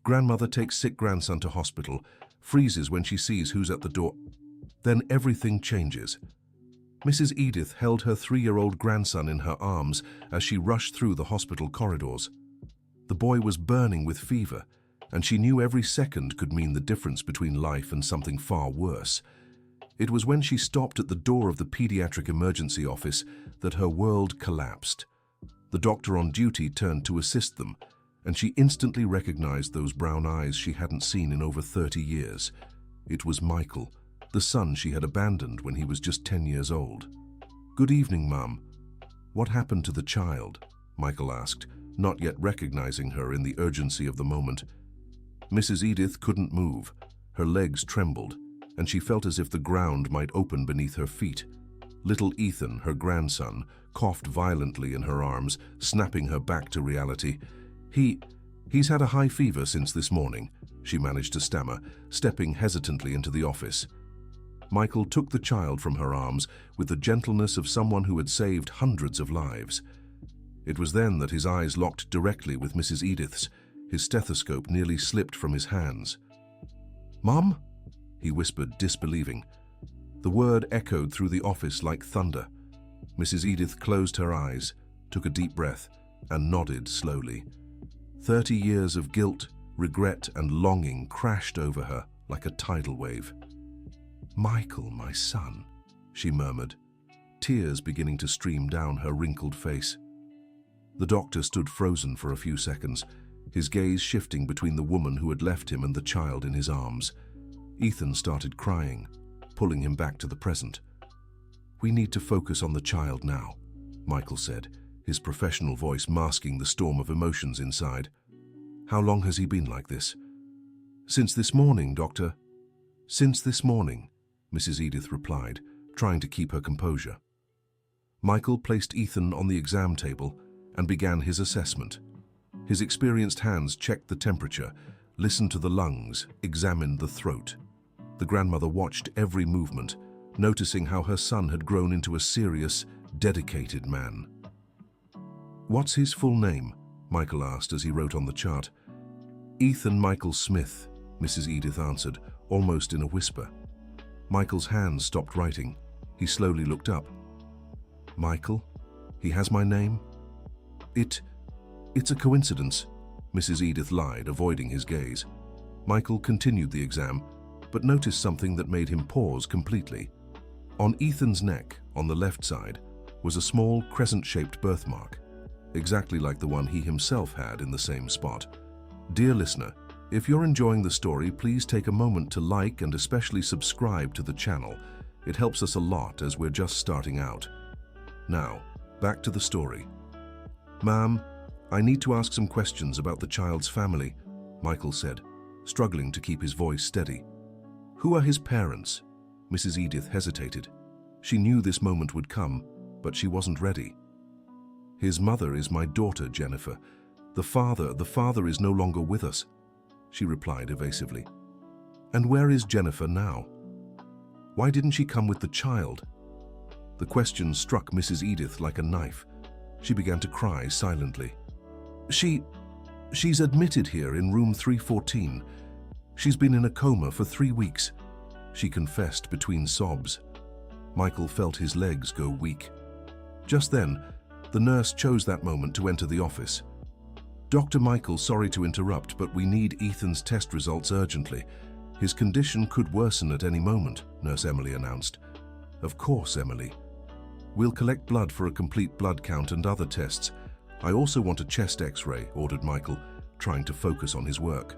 Grandmother takes sick grandson to hospital, freezes when she sees who's at the door. Then everything changes. Mrs. Edith held her 3-year-old grandson in her arms as she rushed through the hospital corridors. The boy was burning with fever, and she knew every second could mean the difference between life and something far worse. It was when she stopped at the door of the pediatric emergency office that her world collapsed. The doctor on duty turned to assist them, and she instantly recognized those brown eyes she hadn't seen in over 30 years. It was Michael, the son she had abandoned when he was just 10 years old. "Good evening, Mum." "What happened to the child?" Michael asked, not yet recognizing her in the urgency of the moment. Mrs. Edith couldn't move. Her legs trembled, and she felt as if the ground might open beneath her feet. Little Ethan, her grandson, coughed violently in her arms, snapping her back to reality. He's had a high fever since this morning," she managed to stammer, stepping hesitantly into the office. Michael took the child from her arms with the gentleness of someone who had saved hundreds of lives. It was then that his eyes locked directly with Mrs. Edith's. His stethoscope nearly slipped from his hands. "Mum?" he whispered, disbelieving. The word echoed through the office like thunder. Mrs. Edith closed her eyes, took a deep breath, and nodded slowly. 30 years of guilt, regret, and longing crashed over her like a tidal wave. "Michael, my son," she murmured, tears beginning to stream down her wrinkled face. The doctor stood frozen for a few seconds, his gaze shifting between the woman who had left him and the child in his arms. Ethan started crying, pulling him back to the present. "We need to focus on the child now," Michael said, his professional voice masking the storm of emotions inside. "How long has he been like this?" "Since this morning, Doctor." "Since this morning," Mrs. Edith replied, trying to keep her composure. Michael placed Ethan on the exam table and began his assessment. His experienced hands checked the temperature, listened to the lungs, examined the throat. The grandmother watched every movement, noticing how her son had grown into a serious, dedicated man. "What's his full name?" Michael asked as he wrote on the chart. "Ethan Michael Smith," Mrs. Edith answered, almost in a whisper. Michael's hands stopped writing. He slowly looked up. "Michael? He has my name?" It's a coincidence," Mrs. Edith lied, avoiding his gaze. Michael continued the exam, but noticed something that made him pause completely. On Ethan's neck, on the left side, was a small crescent-shaped birthmark, exactly like the one he himself had in the same spot. Dear listener, if you're enjoying the story, please take a moment to like and especially subscribe to the channel. It helps us a lot as we're just starting out. Now, back to the story. "Ma'am, I need to ask some questions about the child's family," Michael said, struggling to keep his voice steady. "Who are his parents?" Mrs. Edith hesitated. She knew this moment would come, but she wasn't ready. "His mother is my daughter, Jennifer. The father is no longer with us," she replied evasively. "And where is Jennifer now? Why didn't she come with the child?" The question struck Mrs. Edith like a knife. She began to cry silently. She's admitted here in room 314. She's been in a coma for 3 weeks," she confessed between sobs. Michael felt his legs go weak. Just then, the nurse chose that moment to enter the office. "Dr. Michael, sorry to interrupt, but we need Ethan's test results urgently. His condition could worsen at any moment," Nurse Emily announced. "Of course, Emily. We'll collect blood for a complete blood count and other tests. I also want a chest x-ray," ordered Michael, trying to focus on his work.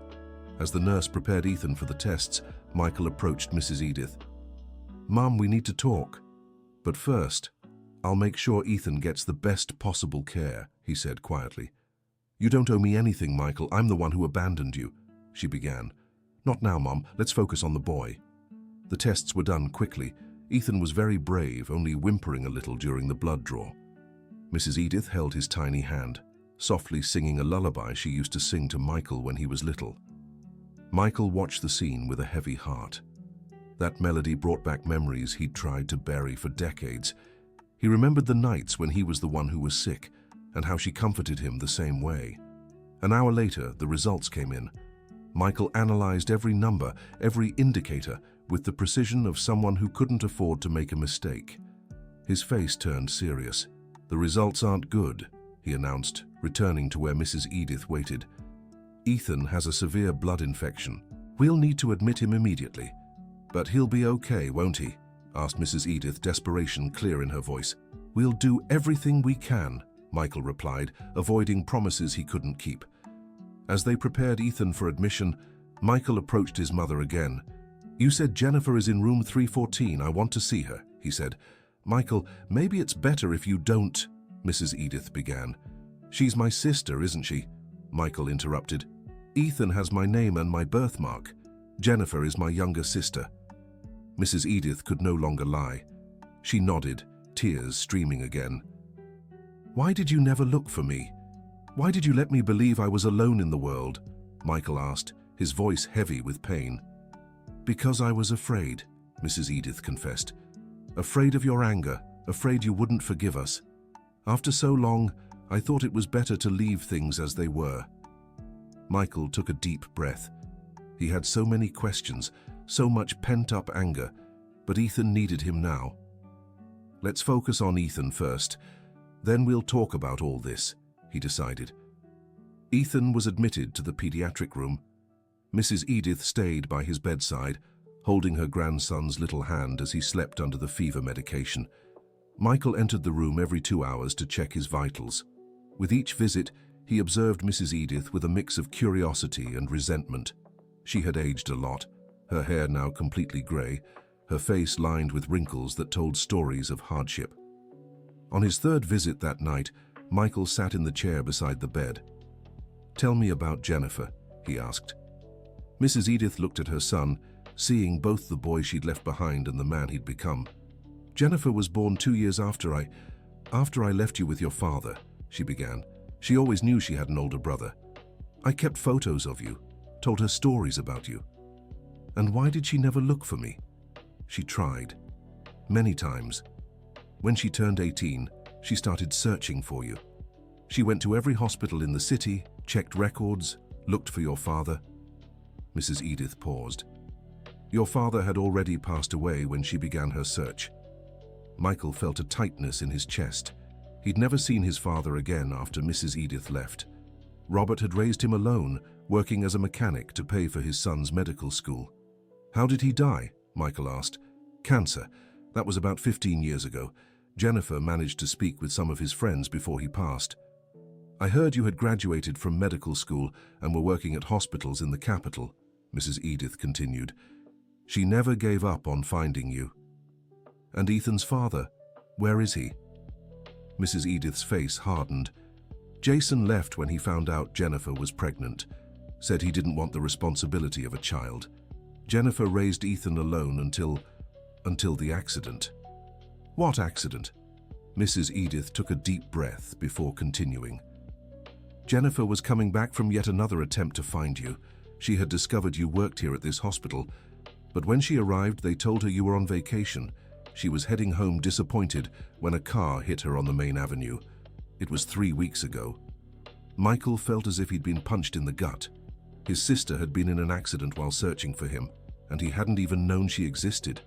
As the nurse prepared Ethan for the tests, Michael approached Mrs. Edith. "Mum, we need to talk. But first, I'll make sure Ethan gets the best possible care," he said quietly. "You don't owe me anything, Michael. I'm the one who abandoned you," she began. "Not now, Mum. Let's focus on the boy." The tests were done quickly. Ethan was very brave, only whimpering a little during the blood draw. Mrs. Edith held his tiny hand, softly singing a lullaby she used to sing to Michael when he was little. Michael watched the scene with a heavy heart. That melody brought back memories he'd tried to bury for decades. He remembered the nights when he was the one who was sick, and how she comforted him the same way. An hour later, the results came in. Michael analyzed every number, every indicator, with the precision of someone who couldn't afford to make a mistake. His face turned serious. "The results aren't good," he announced, returning to where Mrs. Edith waited. "Ethan has a severe blood infection. We'll need to admit him immediately." "But he'll be okay, won't he?" asked Mrs. Edith, desperation clear in her voice. "We'll do everything we can," Michael replied, avoiding promises he couldn't keep. As they prepared Ethan for admission, Michael approached his mother again. "You said Jennifer is in room 314. I want to see her," he said. "Michael, maybe it's better if you don't," Mrs. Edith began. "She's my sister, isn't she?" Michael interrupted. "Ethan has my name and my birthmark. Jennifer is my younger sister." Mrs. Edith could no longer lie. She nodded, tears streaming again. "Why did you never look for me? Why did you let me believe I was alone in the world?" Michael asked, his voice heavy with pain. "Because I was afraid," Mrs. Edith confessed. "Afraid of your anger, afraid you wouldn't forgive us. After so long, I thought it was better to leave things as they were." Michael took a deep breath. He had so many questions, so much pent-up anger, but Ethan needed him now. "Let's focus on Ethan first, then we'll talk about all this," he decided. Ethan was admitted to the pediatric room. Mrs. Edith stayed by his bedside, holding her grandson's little hand as he slept under the fever medication. Michael entered the room every 2 hours to check his vitals. With each visit, he observed Mrs. Edith with a mix of curiosity and resentment. She had aged a lot, her hair now completely grey, her face lined with wrinkles that told stories of hardship. On his third visit that night, Michael sat in the chair beside the bed. "Tell me about Jennifer," he asked. Mrs. Edith looked at her son, seeing both the boy she'd left behind and the man he'd become. "Jennifer was born 2 years after I left you with your father," she began. "She always knew she had an older brother. I kept photos of you, told her stories about you. And why did she never look for me? She tried. Many times. When she turned 18, she started searching for you. She went to every hospital in the city, checked records, looked for your father." Mrs. Edith paused. "Your father had already passed away when she began her search." Michael felt a tightness in his chest. He'd never seen his father again after Mrs. Edith left. Robert had raised him alone, working as a mechanic to pay for his son's medical school. "How did he die?" Michael asked. "Cancer. That was about 15 years ago. Jennifer managed to speak with some of his friends before he passed." "I heard you had graduated from medical school and were working at hospitals in the capital," Mrs. Edith continued. "She never gave up on finding you." "And Ethan's father, where is he?" Mrs. Edith's face hardened. "Jason left when he found out Jennifer was pregnant. Said he didn't want the responsibility of a child. Jennifer raised Ethan alone until the accident." "What accident?" Mrs. Edith took a deep breath before continuing. "Jennifer was coming back from yet another attempt to find you. She had discovered you worked here at this hospital, but when she arrived, they told her you were on vacation. She was heading home disappointed when a car hit her on the main avenue. It was 3 weeks ago." Michael felt as if he'd been punched in the gut. His sister had been in an accident while searching for him, and he hadn't even known she existed.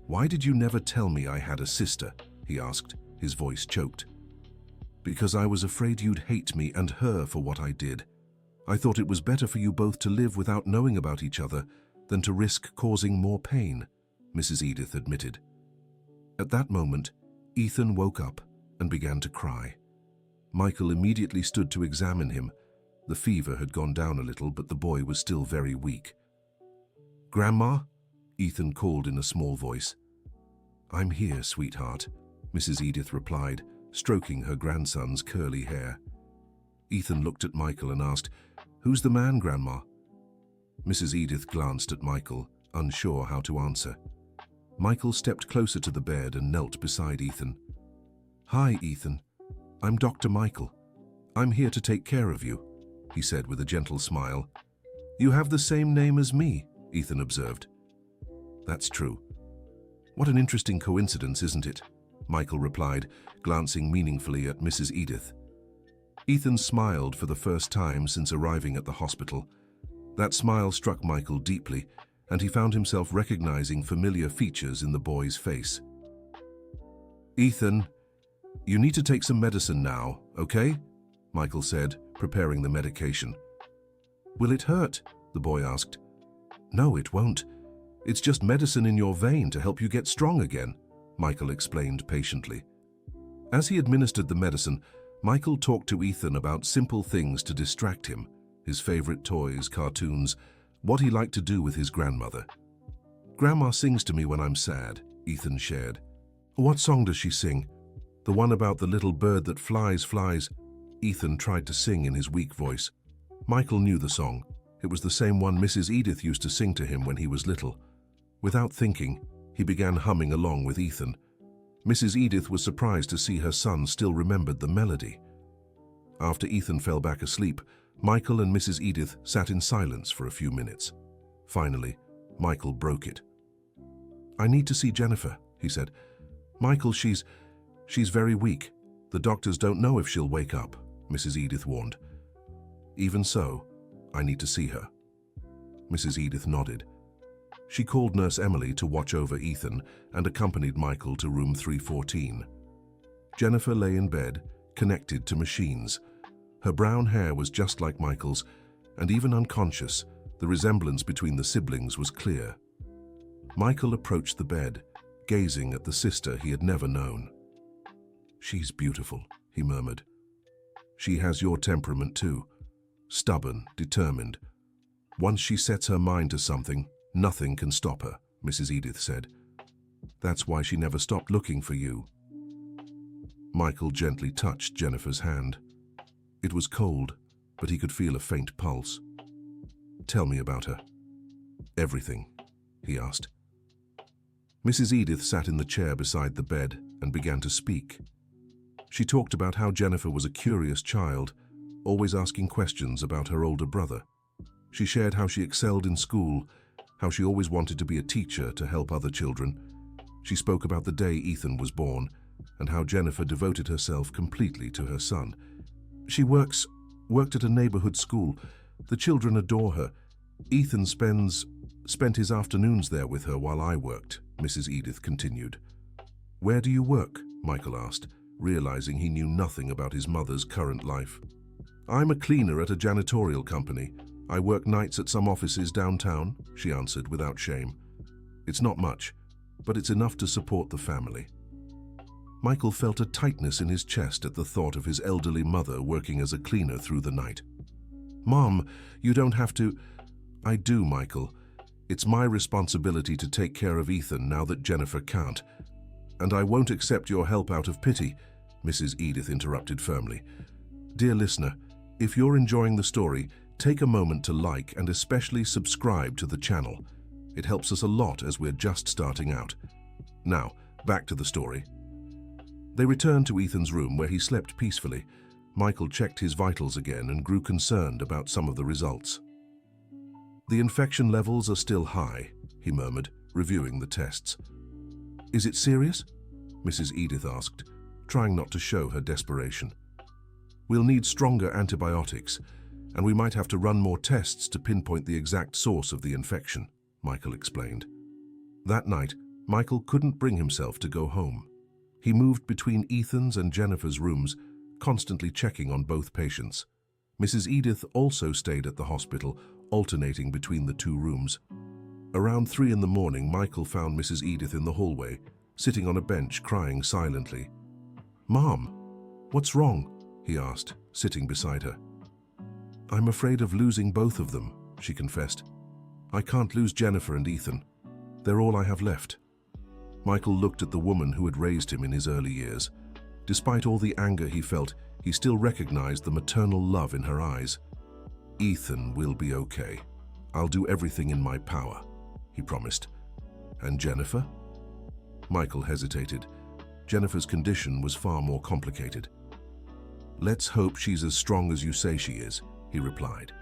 "Why did you never tell me I had a sister?" he asked, his voice choked. "Because I was afraid you'd hate me and her for what I did. I thought it was better for you both to live without knowing about each other than to risk causing more pain," Mrs. Edith admitted. At that moment, Ethan woke up and began to cry. Michael immediately stood to examine him. The fever had gone down a little, but the boy was still very weak. "Grandma?" Ethan called in a small voice. "I'm here, sweetheart," Mrs. Edith replied, stroking her grandson's curly hair. Ethan looked at Michael and asked, "Who's the man, Grandma?" Mrs. Edith glanced at Michael, unsure how to answer. Michael stepped closer to the bed and knelt beside Ethan. "Hi, Ethan. I'm Dr. Michael. I'm here to take care of you," he said with a gentle smile. "You have the same name as me," Ethan observed. "That's true. What an interesting coincidence, isn't it?" Michael replied, glancing meaningfully at Mrs. Edith. Ethan smiled for the first time since arriving at the hospital. That smile struck Michael deeply, and he found himself recognizing familiar features in the boy's face. "Ethan, you need to take some medicine now, okay?" Michael said, preparing the medication. "Will it hurt?" the boy asked. "No, it won't. It's just medicine in your vein to help you get strong again," Michael explained patiently. As he administered the medicine, Michael talked to Ethan about simple things to distract him, his favorite toys, cartoons, what he liked to do with his grandmother. "Grandma sings to me when I'm sad," Ethan shared. "What song does she sing?" "The one about the little bird that flies, flies," Ethan tried to sing in his weak voice. Michael knew the song. It was the same one Mrs. Edith used to sing to him when he was little. Without thinking, he began humming along with Ethan. Mrs. Edith was surprised to see her son still remembered the melody. After Ethan fell back asleep, Michael and Mrs. Edith sat in silence for a few minutes. Finally, Michael broke it. "I need to see Jennifer," he said. "Michael, she's very weak. The doctors don't know if she'll wake up," Mrs. Edith warned. "Even so, I need to see her." Mrs. Edith nodded. She called Nurse Emily to watch over Ethan and accompanied Michael to room 314. Jennifer lay in bed, connected to machines. Her brown hair was just like Michael's, and even unconscious, the resemblance between the siblings was clear. Michael approached the bed, gazing at the sister he had never known. "She's beautiful," he murmured. "She has your temperament too. Stubborn, determined. Once she sets her mind to something, nothing can stop her," Mrs. Edith said. "That's why she never stopped looking for you." Michael gently touched Jennifer's hand. It was cold, but he could feel a faint pulse. "Tell me about her." "Everything," he asked. Mrs. Edith sat in the chair beside the bed and began to speak. She talked about how Jennifer was a curious child, always asking questions about her older brother. She shared how she excelled in school, how she always wanted to be a teacher to help other children. She spoke about the day Ethan was born and how Jennifer devoted herself completely to her son. "She worked at a neighborhood school. The children adore her. Ethan spent his afternoons there with her while I worked," Mrs. Edith continued. "Where do you work?" Michael asked, realizing he knew nothing about his mother's current life. "I'm a cleaner at a janitorial company. I work nights at some offices downtown," she answered without shame. "It's not much, but it's enough to support the family." Michael felt a tightness in his chest at the thought of his elderly mother working as a cleaner through the night. "Mom, you don't have to." "I do, Michael. It's my responsibility to take care of Ethan now that Jennifer can't. And I won't accept your help out of pity," Mrs. Edith interrupted firmly. "Dear listener, if you're enjoying the story, take a moment to like and especially subscribe to the channel. It helps us a lot as we're just starting out. Now, back to the story. They returned to Ethan's room where he slept peacefully. Michael checked his vitals again and grew concerned about some of the results. "The infection levels are still high," he murmured, reviewing the tests. "Is it serious?" Mrs. Edith asked, trying not to show her desperation. "We'll need stronger antibiotics, and we might have to run more tests to pinpoint the exact source of the infection," Michael explained. That night, Michael couldn't bring himself to go home. He moved between Ethan's and Jennifer's rooms, constantly checking on both patients. Mrs. Edith also stayed at the hospital, alternating between the two rooms. Around 3 in the morning, Michael found Mrs. Edith in the hallway, sitting on a bench crying silently. "Mom, what's wrong?" he asked, sitting beside her. "I'm afraid of losing both of them," she confessed. "I can't lose Jennifer and Ethan. They're all I have left." Michael looked at the woman who had raised him in his early years. Despite all the anger he felt, he still recognized the maternal love in her eyes. "Ethan will be okay. I'll do everything in my power," he promised. "And Jennifer?" Michael hesitated. Jennifer's condition was far more complicated. "Let's hope she's as strong as you say she is," he replied.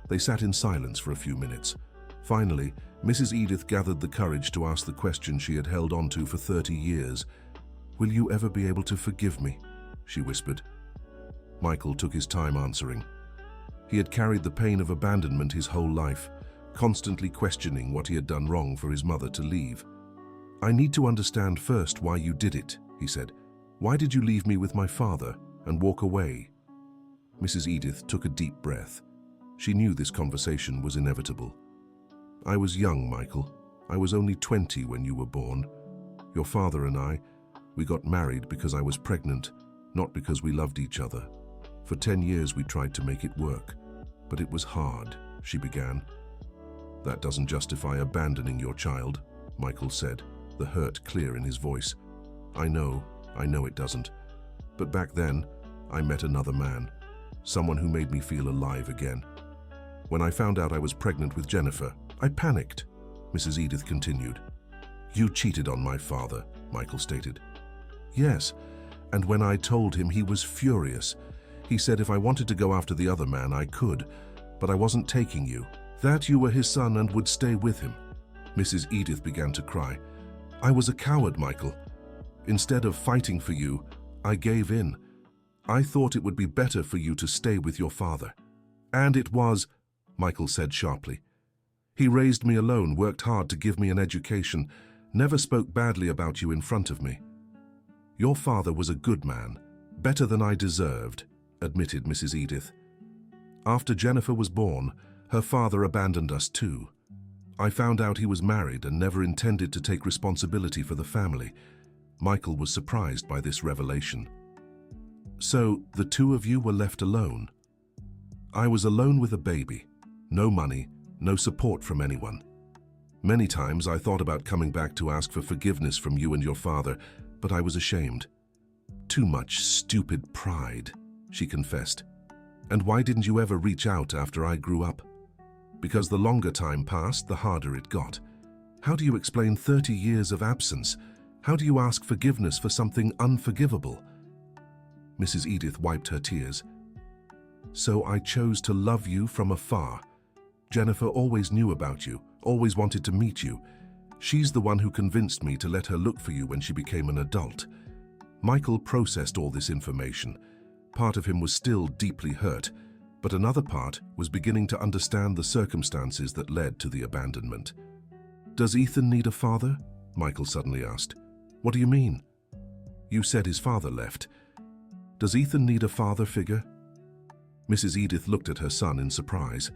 They sat in silence for a few minutes. Finally, Mrs. Edith gathered the courage to ask the question she had held on to for 30 years. "Will you ever be able to forgive me?" she whispered. Michael took his time answering. He had carried the pain of abandonment his whole life, constantly questioning what he had done wrong for his mother to leave. "I need to understand first why you did it," he said. "Why did you leave me with my father and walk away?" Mrs. Edith took a deep breath. She knew this conversation was inevitable. "I was young, Michael. I was only 20 when you were born. Your father and we got married because I was pregnant, not because we loved each other. For 10 years we tried to make it work, but it was hard," she began. "That doesn't justify abandoning your child," Michael said, the hurt clear in his voice. I know it doesn't. But back then, I met another man, someone who made me feel alive again. When I found out I was pregnant with Jennifer, I panicked," Mrs. Edith continued. "You cheated on my father," Michael stated. "Yes, and when I told him, he was furious. He said if I wanted to go after the other man, I could, but I wasn't taking you. That you were his son and would stay with him." Mrs. Edith began to cry. "I was a coward, Michael. Instead of fighting for you, I gave in. I thought it would be better for you to stay with your father." "And it was," Michael said sharply. "He raised me alone, worked hard to give me an education, never spoke badly about you in front of me." "Your father was a good man, better than I deserved," admitted Mrs. Edith. "After Jennifer was born, her father abandoned us too. I found out he was married and never intended to take responsibility for the family." Michael was surprised by this revelation. "So, the two of you were left alone?" "I was alone with a baby. No money, no support from anyone. Many times I thought about coming back to ask for forgiveness from you and your father, but I was ashamed. Too much stupid pride," she confessed. "And why didn't you ever reach out after I grew up?" "Because the longer time passed, the harder it got. How do you explain 30 years of absence? How do you ask forgiveness for something unforgivable?" Mrs. Edith wiped her tears. "So I chose to love you from afar. Jennifer always knew about you, always wanted to meet you. She's the one who convinced me to let her look for you when she became an adult." Michael processed all this information. Part of him was still deeply hurt, but another part was beginning to understand the circumstances that led to the abandonment. "Does Ethan need a father?" Michael suddenly asked. "What do you mean?" "You said his father left. Does Ethan need a father figure?" Mrs. Edith looked at her son in surprise.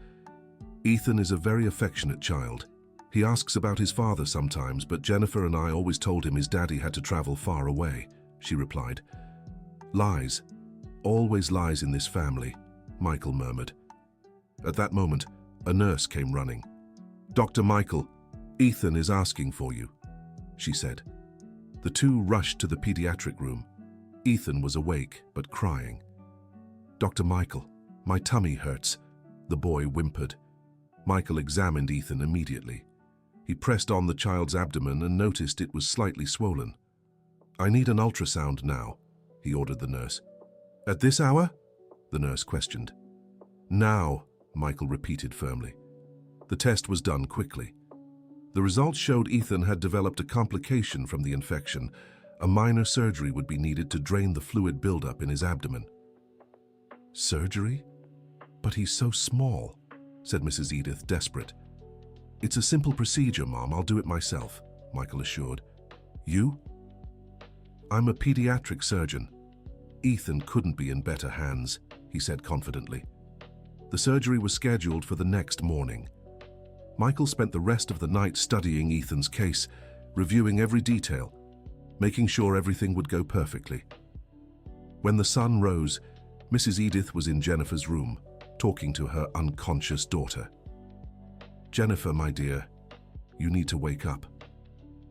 "Ethan is a very affectionate child. He asks about his father sometimes, but Jennifer and I always told him his daddy had to travel far away," she replied. "Lies. Always lies in this family," Michael murmured. At that moment, a nurse came running. "Dr. Michael, Ethan is asking for you," she said. The two rushed to the pediatric room. Ethan was awake, but crying. "Dr. Michael, my tummy hurts," the boy whimpered. Michael examined Ethan immediately. He pressed on the child's abdomen and noticed it was slightly swollen. "I need an ultrasound now," he ordered the nurse. "At this hour?" the nurse questioned. "Now," Michael repeated firmly. The test was done quickly. The results showed Ethan had developed a complication from the infection. A minor surgery would be needed to drain the fluid buildup in his abdomen. "Surgery? But he's so small," said Mrs. Edith, desperate. "It's a simple procedure, Mom. I'll do it myself," Michael assured. "You?" "I'm a pediatric surgeon. Ethan couldn't be in better hands," he said confidently. The surgery was scheduled for the next morning. Michael spent the rest of the night studying Ethan's case, reviewing every detail, making sure everything would go perfectly. When the sun rose, Mrs. Edith was in Jennifer's room, talking to her unconscious daughter. "Jennifer, my dear, you need to wake up.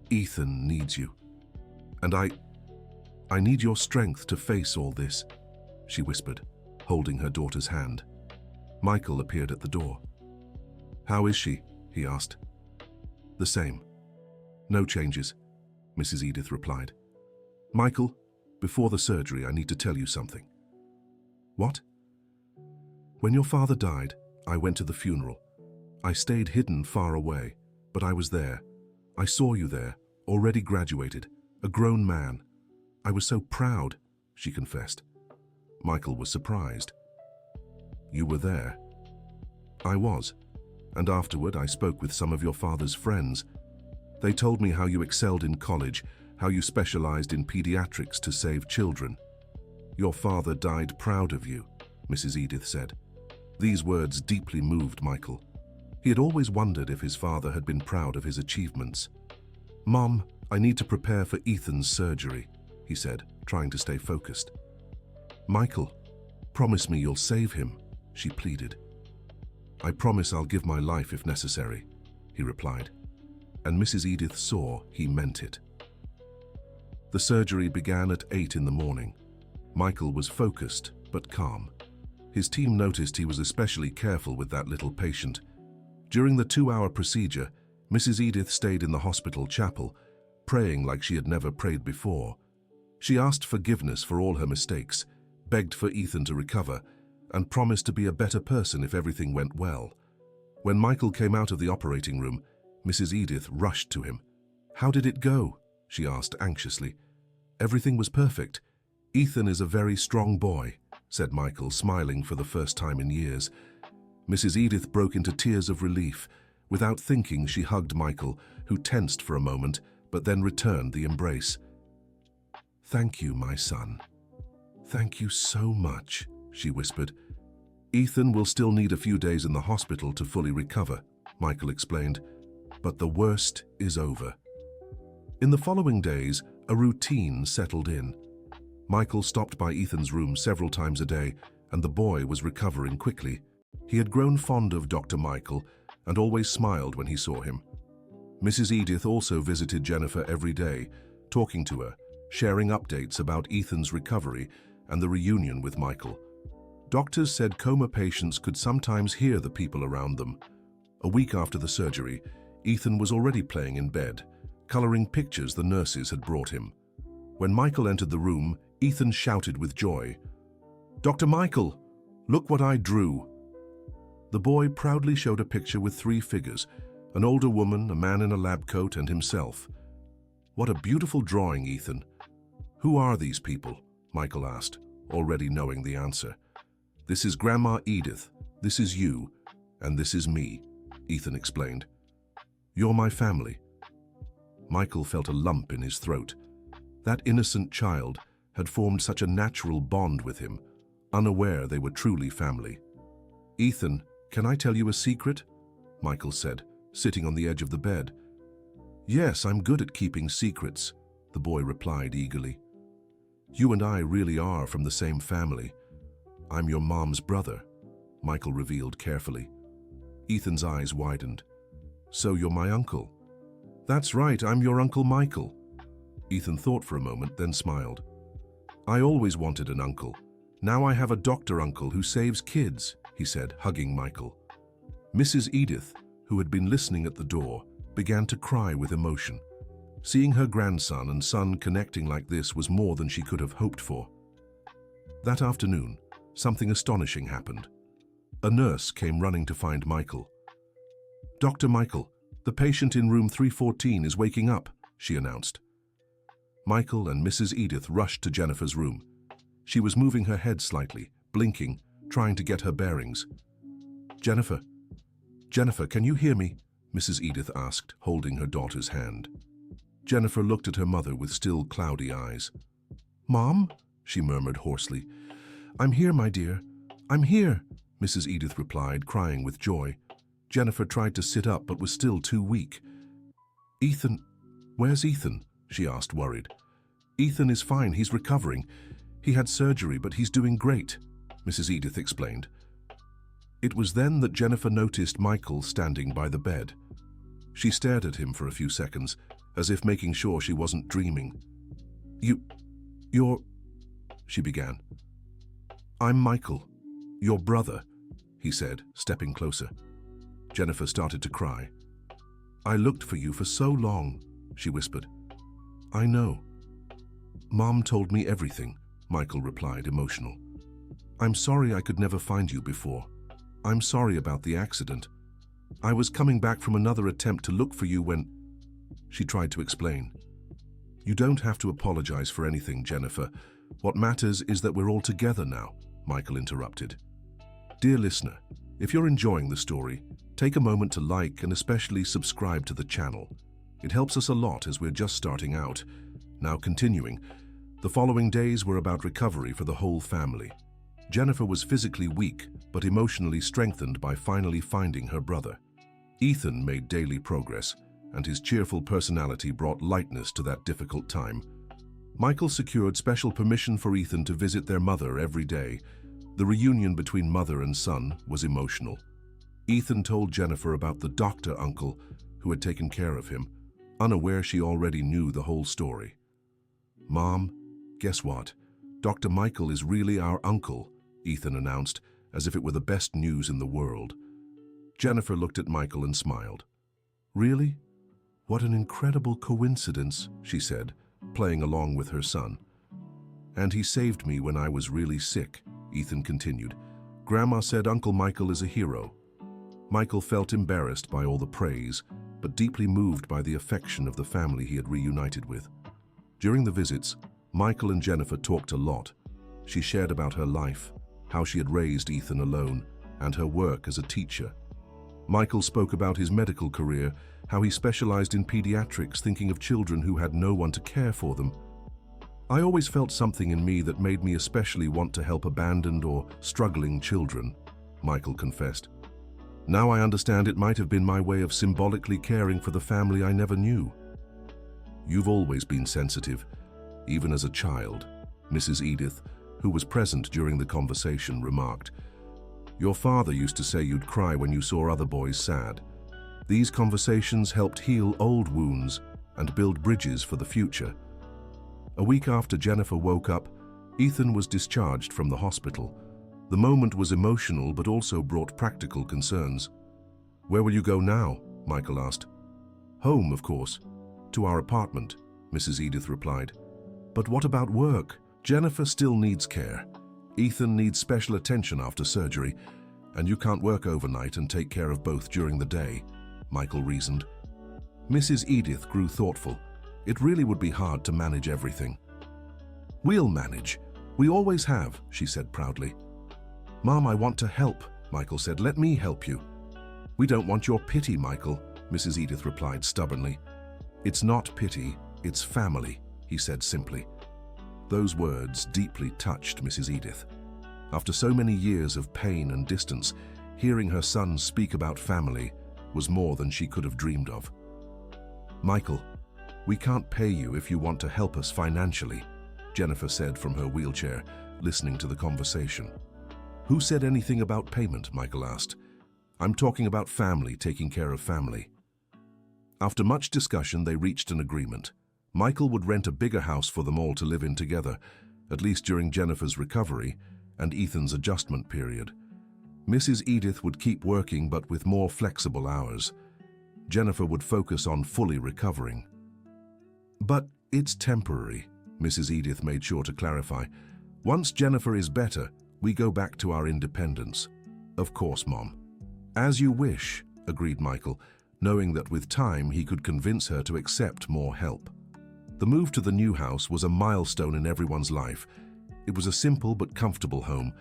Ethan needs you. And I need your strength to face all this," she whispered, holding her daughter's hand. Michael appeared at the door. "How is she?" he asked. "The same. No changes," Mrs. Edith replied. "Michael, before the surgery, I need to tell you something." "What?" "When your father died, I went to the funeral. I stayed hidden far away, but I was there. I saw you there, already graduated, a grown man. I was so proud," she confessed. Michael was surprised. "You were there?" I was, and afterward I spoke with some of your father's friends. They told me how you excelled in college, how you specialized in pediatrics to save children. Your father died proud of you, Mrs. Edith said. These words deeply moved Michael. He had always wondered if his father had been proud of his achievements. Mom, I need to prepare for Ethan's surgery, he said, trying to stay focused. Michael, promise me you'll save him, she pleaded. I promise I'll give my life if necessary, he replied, and Mrs. Edith saw he meant it. The surgery began at 8 in the morning. Michael was focused but calm. His team noticed he was especially careful with that little patient. During the 2-hour procedure, Mrs. Edith stayed in the hospital chapel, praying like she had never prayed before. She asked forgiveness for all her mistakes, begged for Ethan to recover, and promised to be a better person if everything went well. When Michael came out of the operating room, Mrs. Edith rushed to him. How did it go? She asked anxiously. Everything was perfect. Ethan is a very strong boy, said Michael, smiling for the first time in years. Mrs. Edith broke into tears of relief. Without thinking, she hugged Michael, who tensed for a moment, but then returned the embrace. Thank you, my son. Thank you so much, she whispered. Ethan will still need a few days in the hospital to fully recover, Michael explained, but the worst is over. In the following days, a routine settled in. Michael stopped by Ethan's room several times a day, and the boy was recovering quickly. He had grown fond of Dr. Michael and always smiled when he saw him. Mrs. Edith also visited Jennifer every day, talking to her, sharing updates about Ethan's recovery and the reunion with Michael. Doctors said coma patients could sometimes hear the people around them. A week after the surgery, Ethan was already playing in bed, coloring pictures the nurses had brought him. When Michael entered the room, Ethan shouted with joy, "Dr. Michael, look what I drew." The boy proudly showed a picture with 3 figures, an older woman, a man in a lab coat, and himself. "What a beautiful drawing, Ethan." "Who are these people?" Michael asked, already knowing the answer. "This is Grandma Edith, this is you, and this is me," Ethan explained. "You're my family." Michael felt a lump in his throat. That innocent child had formed such a natural bond with him, unaware they were truly family. "Ethan, can I tell you a secret?" Michael said, sitting on the edge of the bed. "Yes, I'm good at keeping secrets," the boy replied eagerly. "You and I really are from the same family. I'm your mom's brother," Michael revealed carefully. Ethan's eyes widened. "So you're my uncle?" "That's right, I'm your Uncle Michael." Ethan thought for a moment, then smiled. "I always wanted an uncle. Now I have a doctor uncle who saves kids," he said, hugging Michael. Mrs. Edith, who had been listening at the door, began to cry with emotion. Seeing her grandson and son connecting like this was more than she could have hoped for. That afternoon, something astonishing happened. A nurse came running to find Michael. "Dr. Michael, the patient in room 314 is waking up," she announced. Michael and Mrs. Edith rushed to Jennifer's room. She was moving her head slightly, blinking, trying to get her bearings. Jennifer, can you hear me?" Mrs. Edith asked, holding her daughter's hand. Jennifer looked at her mother with still cloudy eyes. "Mom?" she murmured hoarsely. "I'm here, my dear. I'm here," Mrs. Edith replied, crying with joy. Jennifer tried to sit up but was still too weak. "Ethan, where's Ethan?" she asked, worried. "Ethan is fine, he's recovering. He had surgery, but he's doing great," Mrs. Edith explained. It was then that Jennifer noticed Michael standing by the bed. She stared at him for a few seconds, as if making sure she wasn't dreaming. You're... she began. "I'm Michael, your brother," he said, stepping closer. Jennifer started to cry. "I looked for you for so long," she whispered. "I know." "Mom told me everything," Michael replied, emotional. "I'm sorry I could never find you before. I'm sorry about the accident. I was coming back from another attempt to look for you when..." She tried to explain. "You don't have to apologize for anything, Jennifer. What matters is that we're all together now," Michael interrupted. "Dear listener, If you're enjoying the story, take a moment to like and especially subscribe to the channel. It helps us a lot as we're just starting out. Now continuing, the following days were about recovery for the whole family. Jennifer was physically weak, but emotionally strengthened by finally finding her brother. Ethan made daily progress, and his cheerful personality brought lightness to that difficult time. Michael secured special permission for Ethan to visit their mother every day. The reunion between mother and son was emotional. Ethan told Jennifer about the doctor uncle who had taken care of him, unaware she already knew the whole story. "Mom, guess what? Dr. Michael is really our uncle," Ethan announced, as if it were the best news in the world. Jennifer looked at Michael and smiled. "Really? What an incredible coincidence," she said, playing along with her son. "And he saved me when I was really sick," Ethan continued. "Grandma said Uncle Michael is a hero." Michael felt embarrassed by all the praise, but deeply moved by the affection of the family he had reunited with. During the visits, Michael and Jennifer talked a lot. She shared about her life, how she had raised Ethan alone, and her work as a teacher. Michael spoke about his medical career, how he specialized in pediatrics, thinking of children who had no one to care for them. "I always felt something in me that made me especially want to help abandoned or struggling children," Michael confessed. "Now I understand it might have been my way of symbolically caring for the family I never knew." "You've always been sensitive, even as a child," Mrs. Edith, who was present during the conversation, remarked. "Your father used to say you'd cry when you saw other boys sad. These conversations helped heal old wounds and build bridges for the future." A week after Jennifer woke up, Ethan was discharged from the hospital. The moment was emotional but also brought practical concerns. "Where will you go now?" Michael asked. "Home, of course. To our apartment," Mrs. Edith replied. "But what about work? Jennifer still needs care. Ethan needs special attention after surgery, and you can't work overnight and take care of both during the day," Michael reasoned. Mrs. Edith grew thoughtful. "It really would be hard to manage everything." "We'll manage. We always have," she said proudly. "Mom, I want to help," Michael said. "Let me help you." "We don't want your pity, Michael," Mrs. Edith replied stubbornly. "It's not pity, it's family," he said simply. Those words deeply touched Mrs. Edith. After so many years of pain and distance, hearing her son speak about family was more than she could have dreamed of. "Michael, we can't pay you if you want to help us financially," Jennifer said from her wheelchair, listening to the conversation. "Who said anything about payment?" Michael asked. "I'm talking about family taking care of family." After much discussion, they reached an agreement. Michael would rent a bigger house for them all to live in together, at least during Jennifer's recovery and Ethan's adjustment period. Mrs. Edith would keep working, but with more flexible hours. Jennifer would focus on fully recovering. "But it's temporary," Mrs. Edith made sure to clarify. "Once Jennifer is better, we go back to our independence." "Of course, Mom." "As you wish," agreed Michael, knowing that with time he could convince her to accept more help. The move to the new house was a milestone in everyone's life. It was a simple but comfortable home,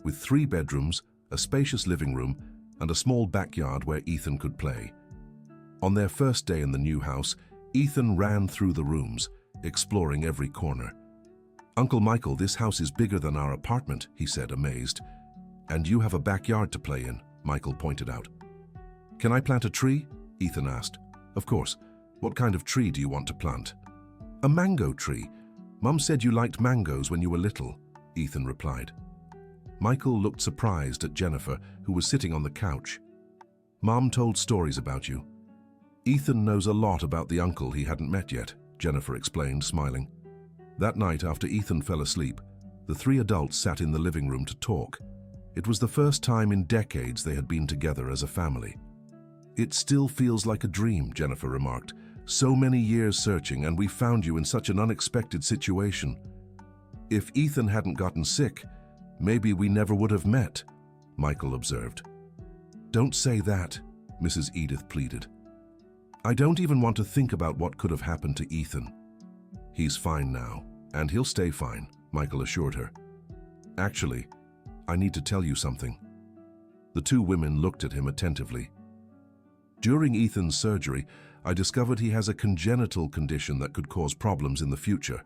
with 3 bedrooms, a spacious living room, and a small backyard where Ethan could play. On their first day in the new house, Ethan ran through the rooms, exploring every corner. "Uncle Michael, this house is bigger than our apartment," he said, amazed. "And you have a backyard to play in," Michael pointed out. "Can I plant a tree?" Ethan asked. "Of course. What kind of tree do you want to plant?" "A mango tree. Mum said you liked mangoes when you were little," Ethan replied. Michael looked surprised at Jennifer, who was sitting on the couch. "Mom told stories about you." "Ethan knows a lot about the uncle he hadn't met yet," Jennifer explained, smiling. That night, after Ethan fell asleep, the 3 adults sat in the living room to talk. It was the first time in decades they had been together as a family. "It still feels like a dream," Jennifer remarked. "So many years searching, and we found you in such an unexpected situation. If Ethan hadn't gotten sick, maybe we never would have met," Michael observed. "Don't say that," Mrs. Edith pleaded. "I don't even want to think about what could have happened to Ethan." "He's fine now, and he'll stay fine," Michael assured her. "Actually, I need to tell you something." The two women looked at him attentively. During Ethan's surgery, I discovered he has a congenital condition that could cause problems in the future.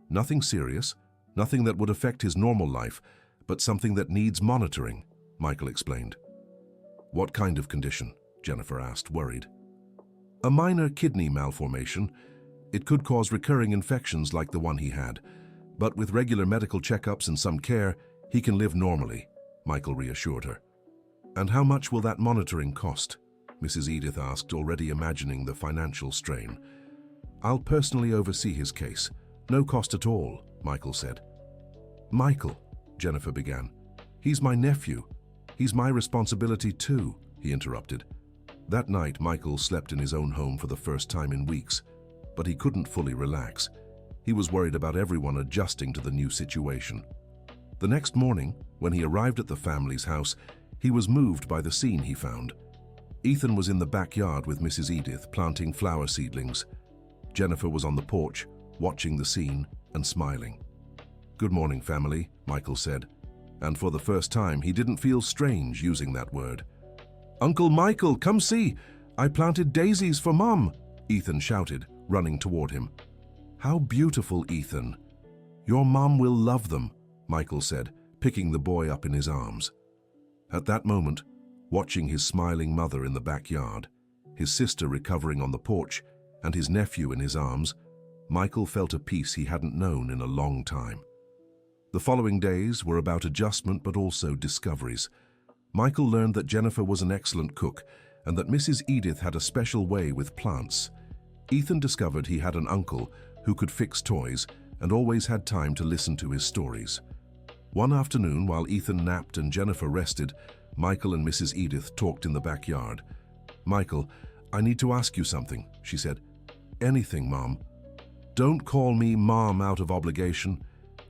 Nothing serious, nothing that would affect his normal life, but something that needs monitoring, Michael explained. What kind of condition? Jennifer asked, worried. A minor kidney malformation. It could cause recurring infections like the one he had, but with regular medical checkups and some care, he can live normally, Michael reassured her. And how much will that monitoring cost? Mrs. Edith asked, already imagining the financial strain. I'll personally oversee his case. No cost at all, Michael said. Michael, Jennifer began. He's my nephew. He's my responsibility too, he interrupted. That night, Michael slept in his own home for the first time in weeks, but he couldn't fully relax. He was worried about everyone adjusting to the new situation. The next morning, when he arrived at the family's house, he was moved by the scene he found. Ethan was in the backyard with Mrs. Edith planting flower seedlings. Jennifer was on the porch, watching the scene and smiling. Good morning, family, Michael said, and for the first time he didn't feel strange using that word. Uncle Michael, come see! I planted daisies for Mom, Ethan shouted, running toward him. How beautiful, Ethan. Your mom will love them, Michael said, picking the boy up in his arms. At that moment, watching his smiling mother in the backyard, his sister recovering on the porch, and his nephew in his arms, Michael felt a peace he hadn't known in a long time. The following days were about adjustment but also discoveries. Michael learned that Jennifer was an excellent cook and that Mrs. Edith had a special way with plants. Ethan discovered he had an uncle who could fix toys and always had time to listen to his stories. One afternoon, while Ethan napped and Jennifer rested, Michael and Mrs. Edith talked in the backyard. Michael, I need to ask you something, she said. Anything, Mom. Don't call me Mom out of obligation.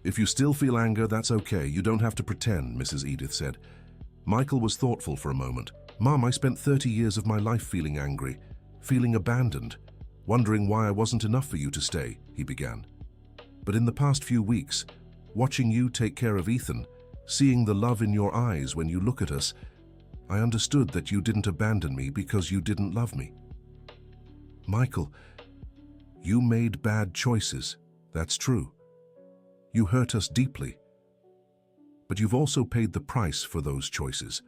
If you still feel anger, that's okay. You don't have to pretend, Mrs. Edith said. Michael was thoughtful for a moment. Mom, I spent 30 years of my life feeling angry, feeling abandoned, wondering why I wasn't enough for you to stay, he began. But in the past few weeks, watching you take care of Ethan, seeing the love in your eyes when you look at us, I understood that you didn't abandon me because you didn't love me. Michael, you made bad choices, that's true. You hurt us deeply. But you've also paid the price for those choices.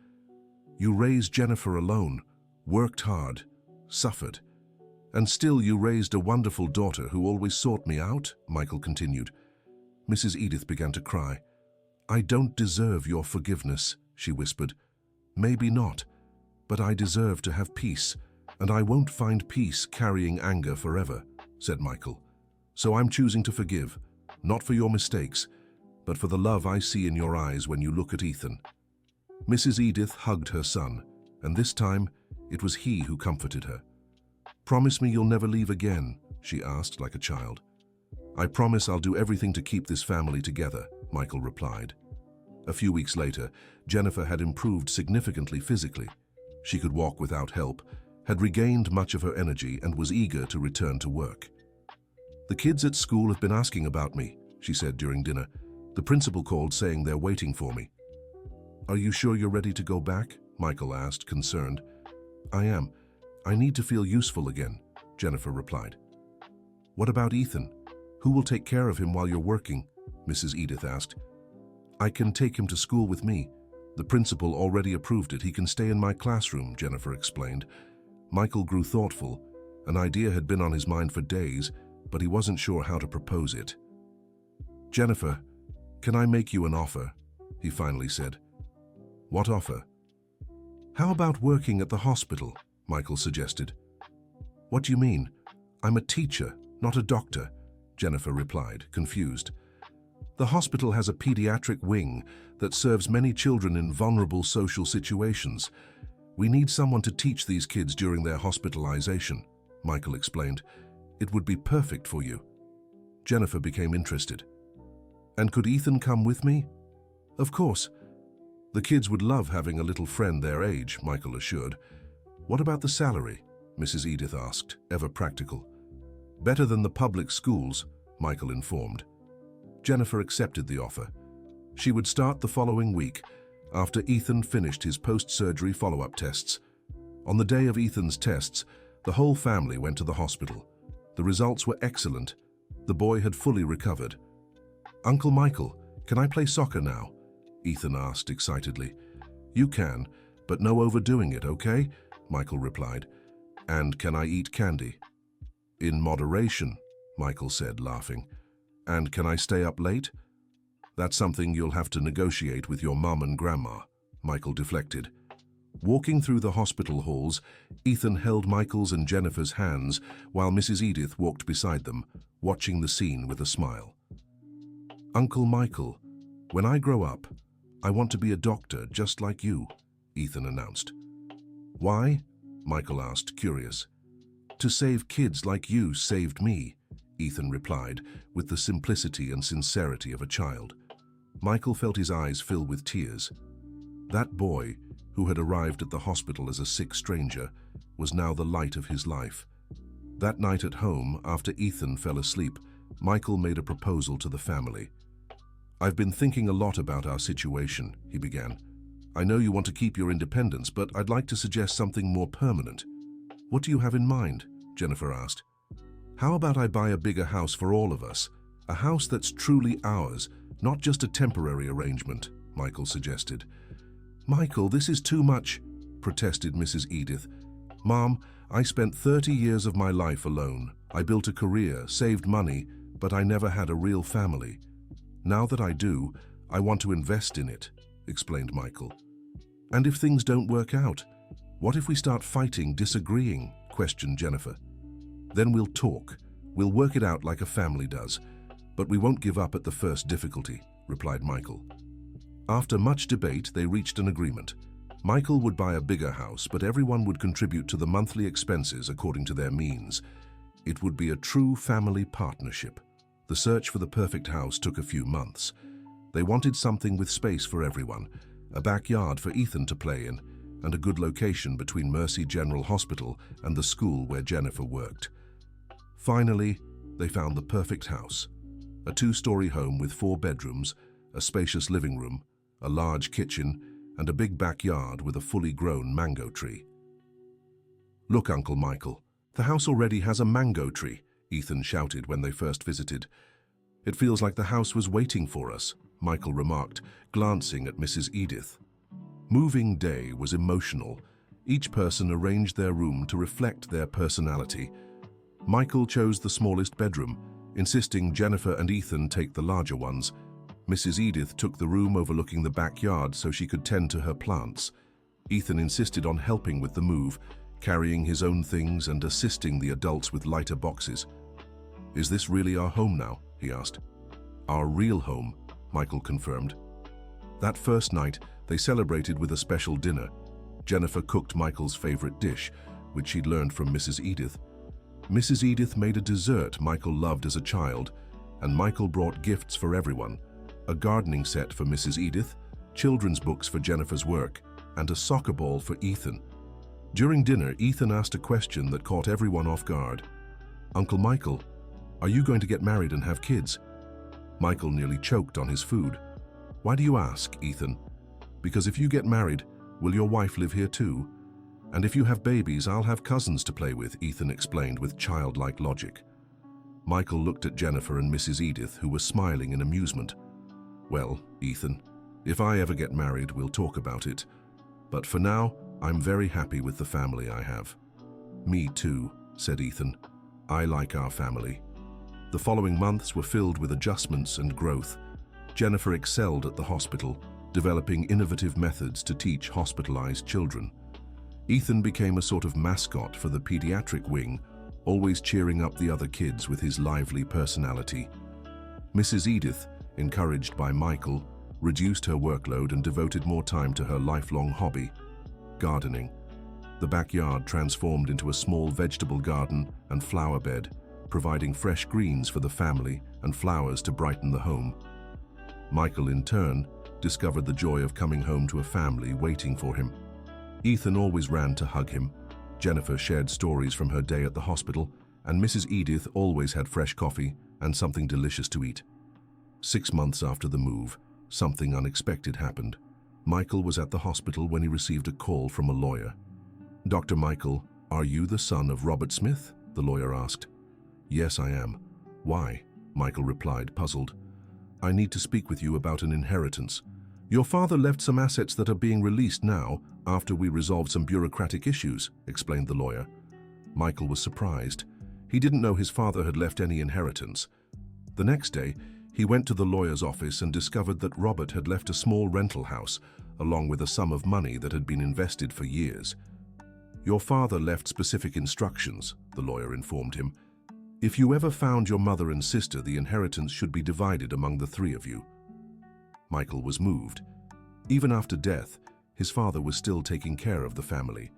You raised Jennifer alone, worked hard, suffered. And still you raised a wonderful daughter who always sought me out, Michael continued. Mrs. Edith began to cry. I don't deserve your forgiveness, she whispered. Maybe not, but I deserve to have peace, and I won't find peace carrying anger forever, said Michael. So I'm choosing to forgive, not for your mistakes, but for the love I see in your eyes when you look at Ethan. Mrs. Edith hugged her son, and this time it was he who comforted her. Promise me you'll never leave again, she asked like a child. I promise I'll do everything to keep this family together, Michael replied. A few weeks later, Jennifer had improved significantly physically. She could walk without help, had regained much of her energy, and was eager to return to work. The kids at school have been asking about me, she said during dinner. The principal called saying they're waiting for me. Are you sure you're ready to go back? Michael asked, concerned. I am. I need to feel useful again, Jennifer replied. What about Ethan? Who will take care of him while you're working? Mrs. Edith asked. I can take him to school with me. The principal already approved it. He can stay in my classroom, Jennifer explained. Michael grew thoughtful. An idea had been on his mind for days, but he wasn't sure how to propose it. Jennifer, can I make you an offer? He finally said. What offer? How about working at the hospital? Michael suggested. What do you mean? I'm a teacher, not a doctor, Jennifer replied, confused. The hospital has a pediatric wing that serves many children in vulnerable social situations. We need someone to teach these kids during their hospitalization, Michael explained. It would be perfect for you. Jennifer became interested. And could Ethan come with me? Of course. The kids would love having a little friend their age, Michael assured. What about the salary? Mrs. Edith asked, ever practical. Better than the public schools, Michael informed. Jennifer accepted the offer. She would start the following week, after Ethan finished his post-surgery follow-up tests. On the day of Ethan's tests, the whole family went to the hospital. The results were excellent. The boy had fully recovered. "Uncle Michael, can I play soccer now?" Ethan asked excitedly. "You can, but no overdoing it, okay?" Michael replied. "And can I eat candy?" "In moderation," Michael said, laughing. "And can I stay up late?" "That's something you'll have to negotiate with your mum and grandma," Michael deflected. Walking through the hospital halls, Ethan held Michael's and Jennifer's hands while Mrs. Edith walked beside them, watching the scene with a smile. "Uncle Michael, when I grow up, I want to be a doctor just like you," Ethan announced. "Why?" Michael asked, curious. "To save kids like you saved me," Ethan replied, with the simplicity and sincerity of a child. Michael felt his eyes fill with tears. That boy, who had arrived at the hospital as a sick stranger, was now the light of his life. That night at home, after Ethan fell asleep, Michael made a proposal to the family. "I've been thinking a lot about our situation," he began. "I know you want to keep your independence, but I'd like to suggest something more permanent." "What do you have in mind?" Jennifer asked. "How about I buy a bigger house for all of us? A house that's truly ours, not just a temporary arrangement," Michael suggested. "Michael, this is too much," protested Mrs. Edith. "Mom, I spent 30 years of my life alone. I built a career, saved money, but I never had a real family. Now that I do, I want to invest in it," explained Michael. "And if things don't work out? What if we start fighting, disagreeing?" questioned Jennifer. "Then we'll talk. We'll work it out like a family does. But we won't give up at the first difficulty," replied Michael. After much debate, they reached an agreement. Michael would buy a bigger house, but everyone would contribute to the monthly expenses according to their means. It would be a true family partnership. The search for the perfect house took a few months. They wanted something with space for everyone, a backyard for Ethan to play in, and a good location between Mercy General Hospital and the school where Jennifer worked. Finally, they found the perfect house. A 2-story home with 4 bedrooms, a spacious living room, a large kitchen, and a big backyard with a fully grown mango tree. "Look, Uncle Michael, the house already has a mango tree," Ethan shouted when they first visited. "It feels like the house was waiting for us," Michael remarked, glancing at Mrs. Edith. Moving day was emotional. Each person arranged their room to reflect their personality. Michael chose the smallest bedroom, insisting Jennifer and Ethan take the larger ones. Mrs. Edith took the room overlooking the backyard so she could tend to her plants. Ethan insisted on helping with the move, carrying his own things and assisting the adults with lighter boxes. "Is this really our home now?" he asked. "Our real home," Michael confirmed. That first night, they celebrated with a special dinner. Jennifer cooked Michael's favorite dish, which she'd learned from Mrs. Edith. Mrs. Edith made a dessert Michael loved as a child, and Michael brought gifts for everyone. A gardening set for Mrs. Edith, children's books for Jennifer's work, and a soccer ball for Ethan. During dinner, Ethan asked a question that caught everyone off guard. "Uncle Michael, are you going to get married and have kids?" Michael nearly choked on his food. "Why do you ask, Ethan?" "Because if you get married, will your wife live here too? And if you have babies, I'll have cousins to play with," Ethan explained with childlike logic. Michael looked at Jennifer and Mrs. Edith, who were smiling in amusement. "Well, Ethan, if I ever get married, we'll talk about it. But for now, I'm very happy with the family I have." "Me too," said Ethan. "I like our family." The following months were filled with adjustments and growth. Jennifer excelled at the hospital, developing innovative methods to teach hospitalized children. Ethan became a sort of mascot for the pediatric wing, always cheering up the other kids with his lively personality. Mrs. Edith, encouraged by Michael, reduced her workload and devoted more time to her lifelong hobby, gardening. The backyard transformed into a small vegetable garden and flower bed, providing fresh greens for the family and flowers to brighten the home. Michael, in turn, discovered the joy of coming home to a family waiting for him. Ethan always ran to hug him. Jennifer shared stories from her day at the hospital, and Mrs. Edith always had fresh coffee and something delicious to eat. 6 months after the move, something unexpected happened. Michael was at the hospital when he received a call from a lawyer. "Dr. Michael, are you the son of Robert Smith?" the lawyer asked. "Yes, I am." "Why?" Michael replied, puzzled. "I need to speak with you about an inheritance. Your father left some assets that are being released now after we resolved some bureaucratic issues," explained the lawyer. Michael was surprised. He didn't know his father had left any inheritance. The next day, he went to the lawyer's office and discovered that Robert had left a small rental house, along with a sum of money that had been invested for years. "Your father left specific instructions," the lawyer informed him. "If you ever found your mother and sister, the inheritance should be divided among the three of you." Michael was moved. Even after death, his father was still taking care of the family.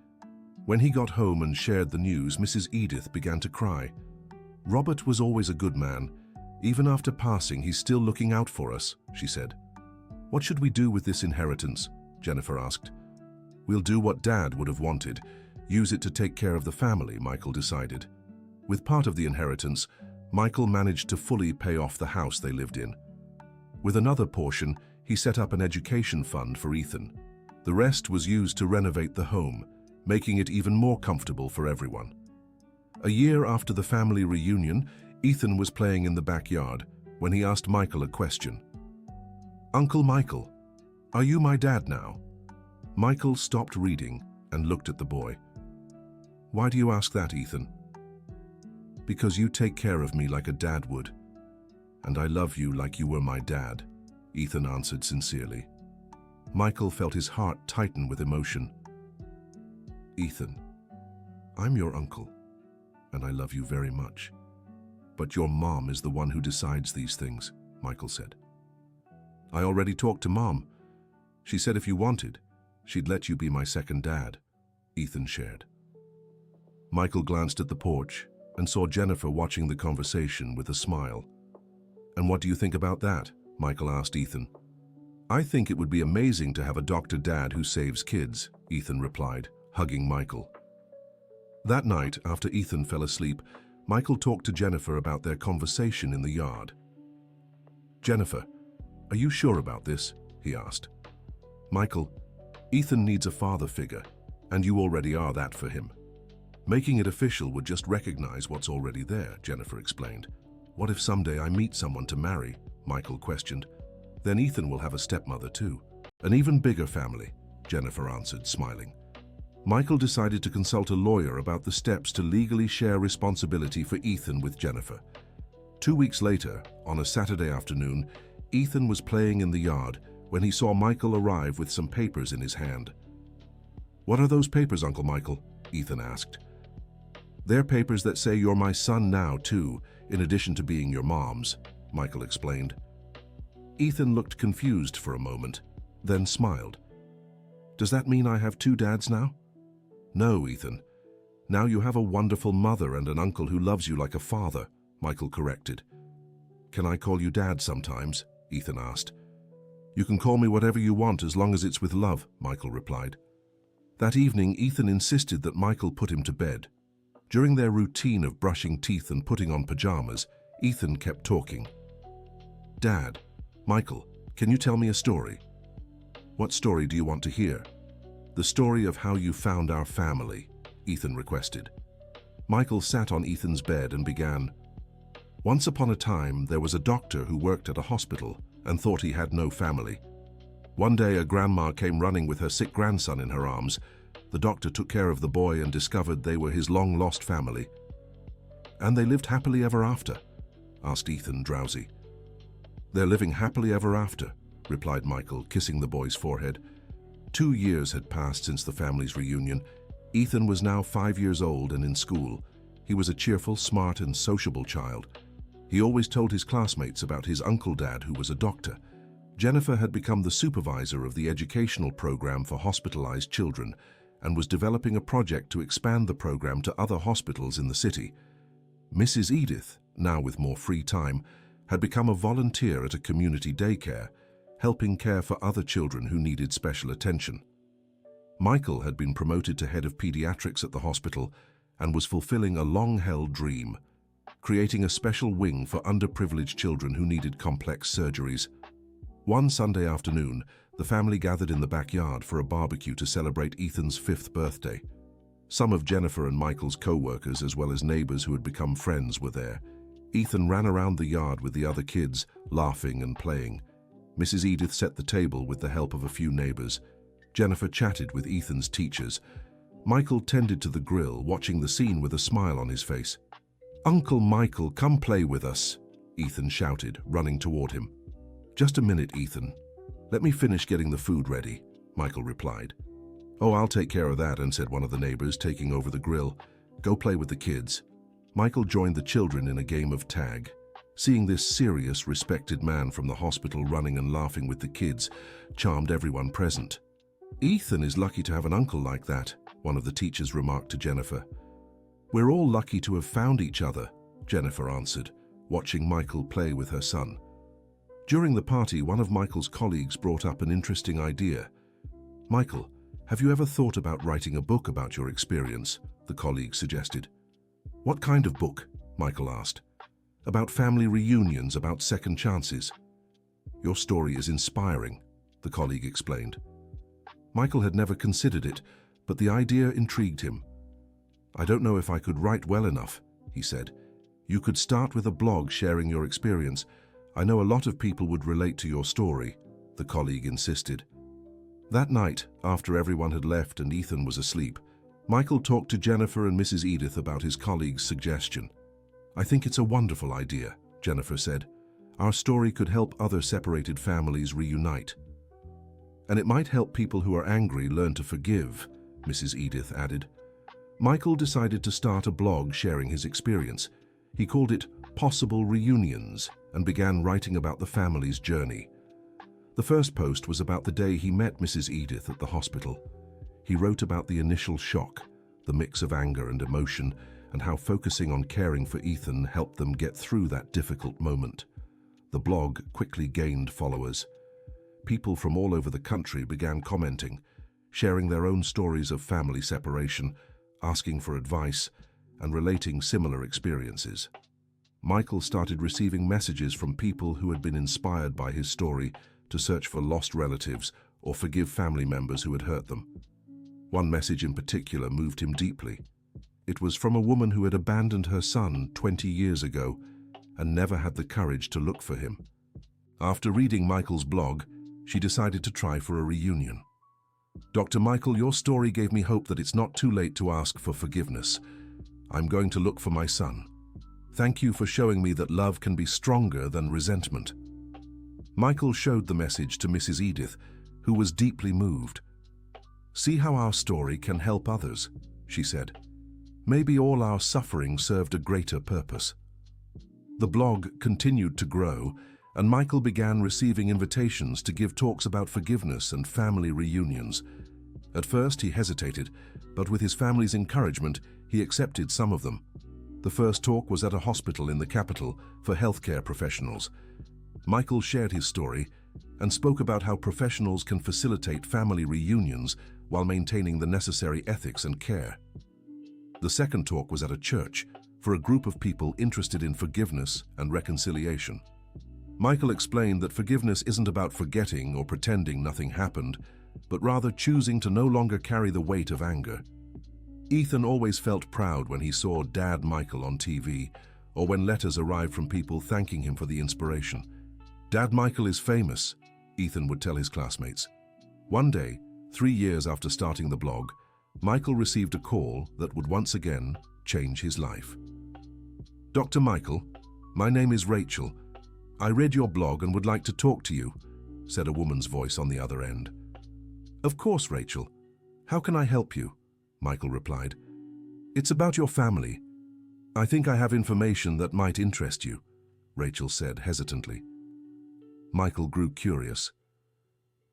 When he got home and shared the news, Mrs. Edith began to cry. "Robert was always a good man. Even after passing, he's still looking out for us," she said. "What should we do with this inheritance?" Jennifer asked. "We'll do what Dad would have wanted. Use it to take care of the family," Michael decided. With part of the inheritance, Michael managed to fully pay off the house they lived in. With another portion, he set up an education fund for Ethan. The rest was used to renovate the home, making it even more comfortable for everyone. A year after the family reunion, Ethan was playing in the backyard when he asked Michael a question. "Uncle Michael, are you my dad now?" Michael stopped reading and looked at the boy. "Why do you ask that, Ethan?" "Because you take care of me like a dad would, and I love you like you were my dad," Ethan answered sincerely. Michael felt his heart tighten with emotion. "Ethan, I'm your uncle, and I love you very much. But your mom is the one who decides these things," Michael said. "I already talked to Mom. She said if you wanted, she'd let you be my second dad," Ethan shared. Michael glanced at the porch and saw Jennifer watching the conversation with a smile. "And what do you think about that?" Michael asked Ethan. "I think it would be amazing to have a doctor dad who saves kids," Ethan replied, hugging Michael. That night, after Ethan fell asleep, Michael talked to Jennifer about their conversation in the yard. "Jennifer, are you sure about this?" he asked. "Michael, Ethan needs a father figure, and you already are that for him. Making it official would just recognize what's already there," Jennifer explained. "What if someday I meet someone to marry?" Michael questioned. "Then Ethan will have a stepmother too. An even bigger family," Jennifer answered, smiling. Michael decided to consult a lawyer about the steps to legally share responsibility for Ethan with Jennifer. 2 weeks later, on a Saturday afternoon, Ethan was playing in the yard when he saw Michael arrive with some papers in his hand. "What are those papers, Uncle Michael?" Ethan asked. "They're papers that say you're my son now, too, in addition to being your mom's," Michael explained. Ethan looked confused for a moment, then smiled. "Does that mean I have two dads now?" "No, Ethan. Now you have a wonderful mother and an uncle who loves you like a father," Michael corrected. "Can I call you Dad sometimes?" Ethan asked. "You can call me whatever you want as long as it's with love," Michael replied. That evening, Ethan insisted that Michael put him to bed. During their routine of brushing teeth and putting on pajamas, Ethan kept talking. "Dad, Michael, can you tell me a story?" "What story do you want to hear?" "The story of how you found our family," Ethan requested. Michael sat on Ethan's bed and began. "Once upon a time, there was a doctor who worked at a hospital and thought he had no family. One day, a grandma came running with her sick grandson in her arms. The doctor took care of the boy and discovered they were his long-lost family." "And they lived happily ever after?" asked Ethan, drowsy. "They're living happily ever after," replied Michael, kissing the boy's forehead. 2 years had passed since the family's reunion. Ethan was now 5 years old and in school. He was a cheerful, smart, and sociable child. He always told his classmates about his uncle dad, who was a doctor. Jennifer had become the supervisor of the educational program for hospitalized children and was developing a project to expand the program to other hospitals in the city. Mrs. Edith, now with more free time, had become a volunteer at a community daycare, helping care for other children who needed special attention. Michael had been promoted to head of pediatrics at the hospital and was fulfilling a long-held dream, creating a special wing for underprivileged children who needed complex surgeries. One Sunday afternoon, the family gathered in the backyard for a barbecue to celebrate Ethan's 5th birthday. Some of Jennifer and Michael's co-workers, as well as neighbors who had become friends, were there. Ethan ran around the yard with the other kids, laughing and playing. Mrs. Edith set the table with the help of a few neighbors. Jennifer chatted with Ethan's teachers. Michael tended to the grill, watching the scene with a smile on his face. "Uncle Michael, come play with us," Ethan shouted, running toward him. "Just a minute, Ethan. Let me finish getting the food ready," Michael replied. "Oh, I'll take care of that," said one of the neighbors, taking over the grill. "Go play with the kids." Michael joined the children in a game of tag. Seeing this serious, respected man from the hospital running and laughing with the kids charmed everyone present. "Ethan is lucky to have an uncle like that," one of the teachers remarked to Jennifer. "We're all lucky to have found each other," Jennifer answered, watching Michael play with her son. During the party, one of Michael's colleagues brought up an interesting idea. "Michael, have you ever thought about writing a book about your experience?" the colleague suggested. "What kind of book?" Michael asked. "About family reunions, about second chances." "Your story is inspiring," the colleague explained. Michael had never considered it, but the idea intrigued him. "I don't know if I could write well enough," he said. "You could start with a blog sharing your experience. I know a lot of people would relate to your story," the colleague insisted. That night, after everyone had left and Ethan was asleep, Michael talked to Jennifer and Mrs. Edith about his colleague's suggestion. "I think it's a wonderful idea," Jennifer said. "Our story could help other separated families reunite." "And it might help people who are angry learn to forgive," Mrs. Edith added. Michael decided to start a blog sharing his experience. He called it Possible Reunions and began writing about the family's journey. The first post was about the day he met Mrs. Edith at the hospital. He wrote about the initial shock, the mix of anger and emotion, and how focusing on caring for Ethan helped them get through that difficult moment. The blog quickly gained followers. People from all over the country began commenting, sharing their own stories of family separation, asking for advice, and relating similar experiences. Michael started receiving messages from people who had been inspired by his story to search for lost relatives or forgive family members who had hurt them. One message in particular moved him deeply. It was from a woman who had abandoned her son 20 years ago and never had the courage to look for him. After reading Michael's blog, she decided to try for a reunion. "Dr. Michael, your story gave me hope that it's not too late to ask for forgiveness. I'm going to look for my son. Thank you for showing me that love can be stronger than resentment." Michael showed the message to Mrs. Edith, who was deeply moved. "See how our story can help others," she said. "Maybe all our suffering served a greater purpose." The blog continued to grow, and Michael began receiving invitations to give talks about forgiveness and family reunions. At first he hesitated, but with his family's encouragement, he accepted some of them. The first talk was at a hospital in the capital for healthcare professionals. Michael shared his story and spoke about how professionals can facilitate family reunions while maintaining the necessary ethics and care. The second talk was at a church for a group of people interested in forgiveness and reconciliation. Michael explained that forgiveness isn't about forgetting or pretending nothing happened, but rather choosing to no longer carry the weight of anger. Ethan always felt proud when he saw Dad Michael on TV, or when letters arrived from people thanking him for the inspiration. "Dad Michael is famous," Ethan would tell his classmates. One day, 3 years after starting the blog, Michael received a call that would once again change his life. "Dr. Michael, my name is Rachel. I read your blog and would like to talk to you," said a woman's voice on the other end. "Of course, Rachel. How can I help you?" Michael replied. "It's about your family. I think I have information that might interest you," Rachel said hesitantly. Michael grew curious.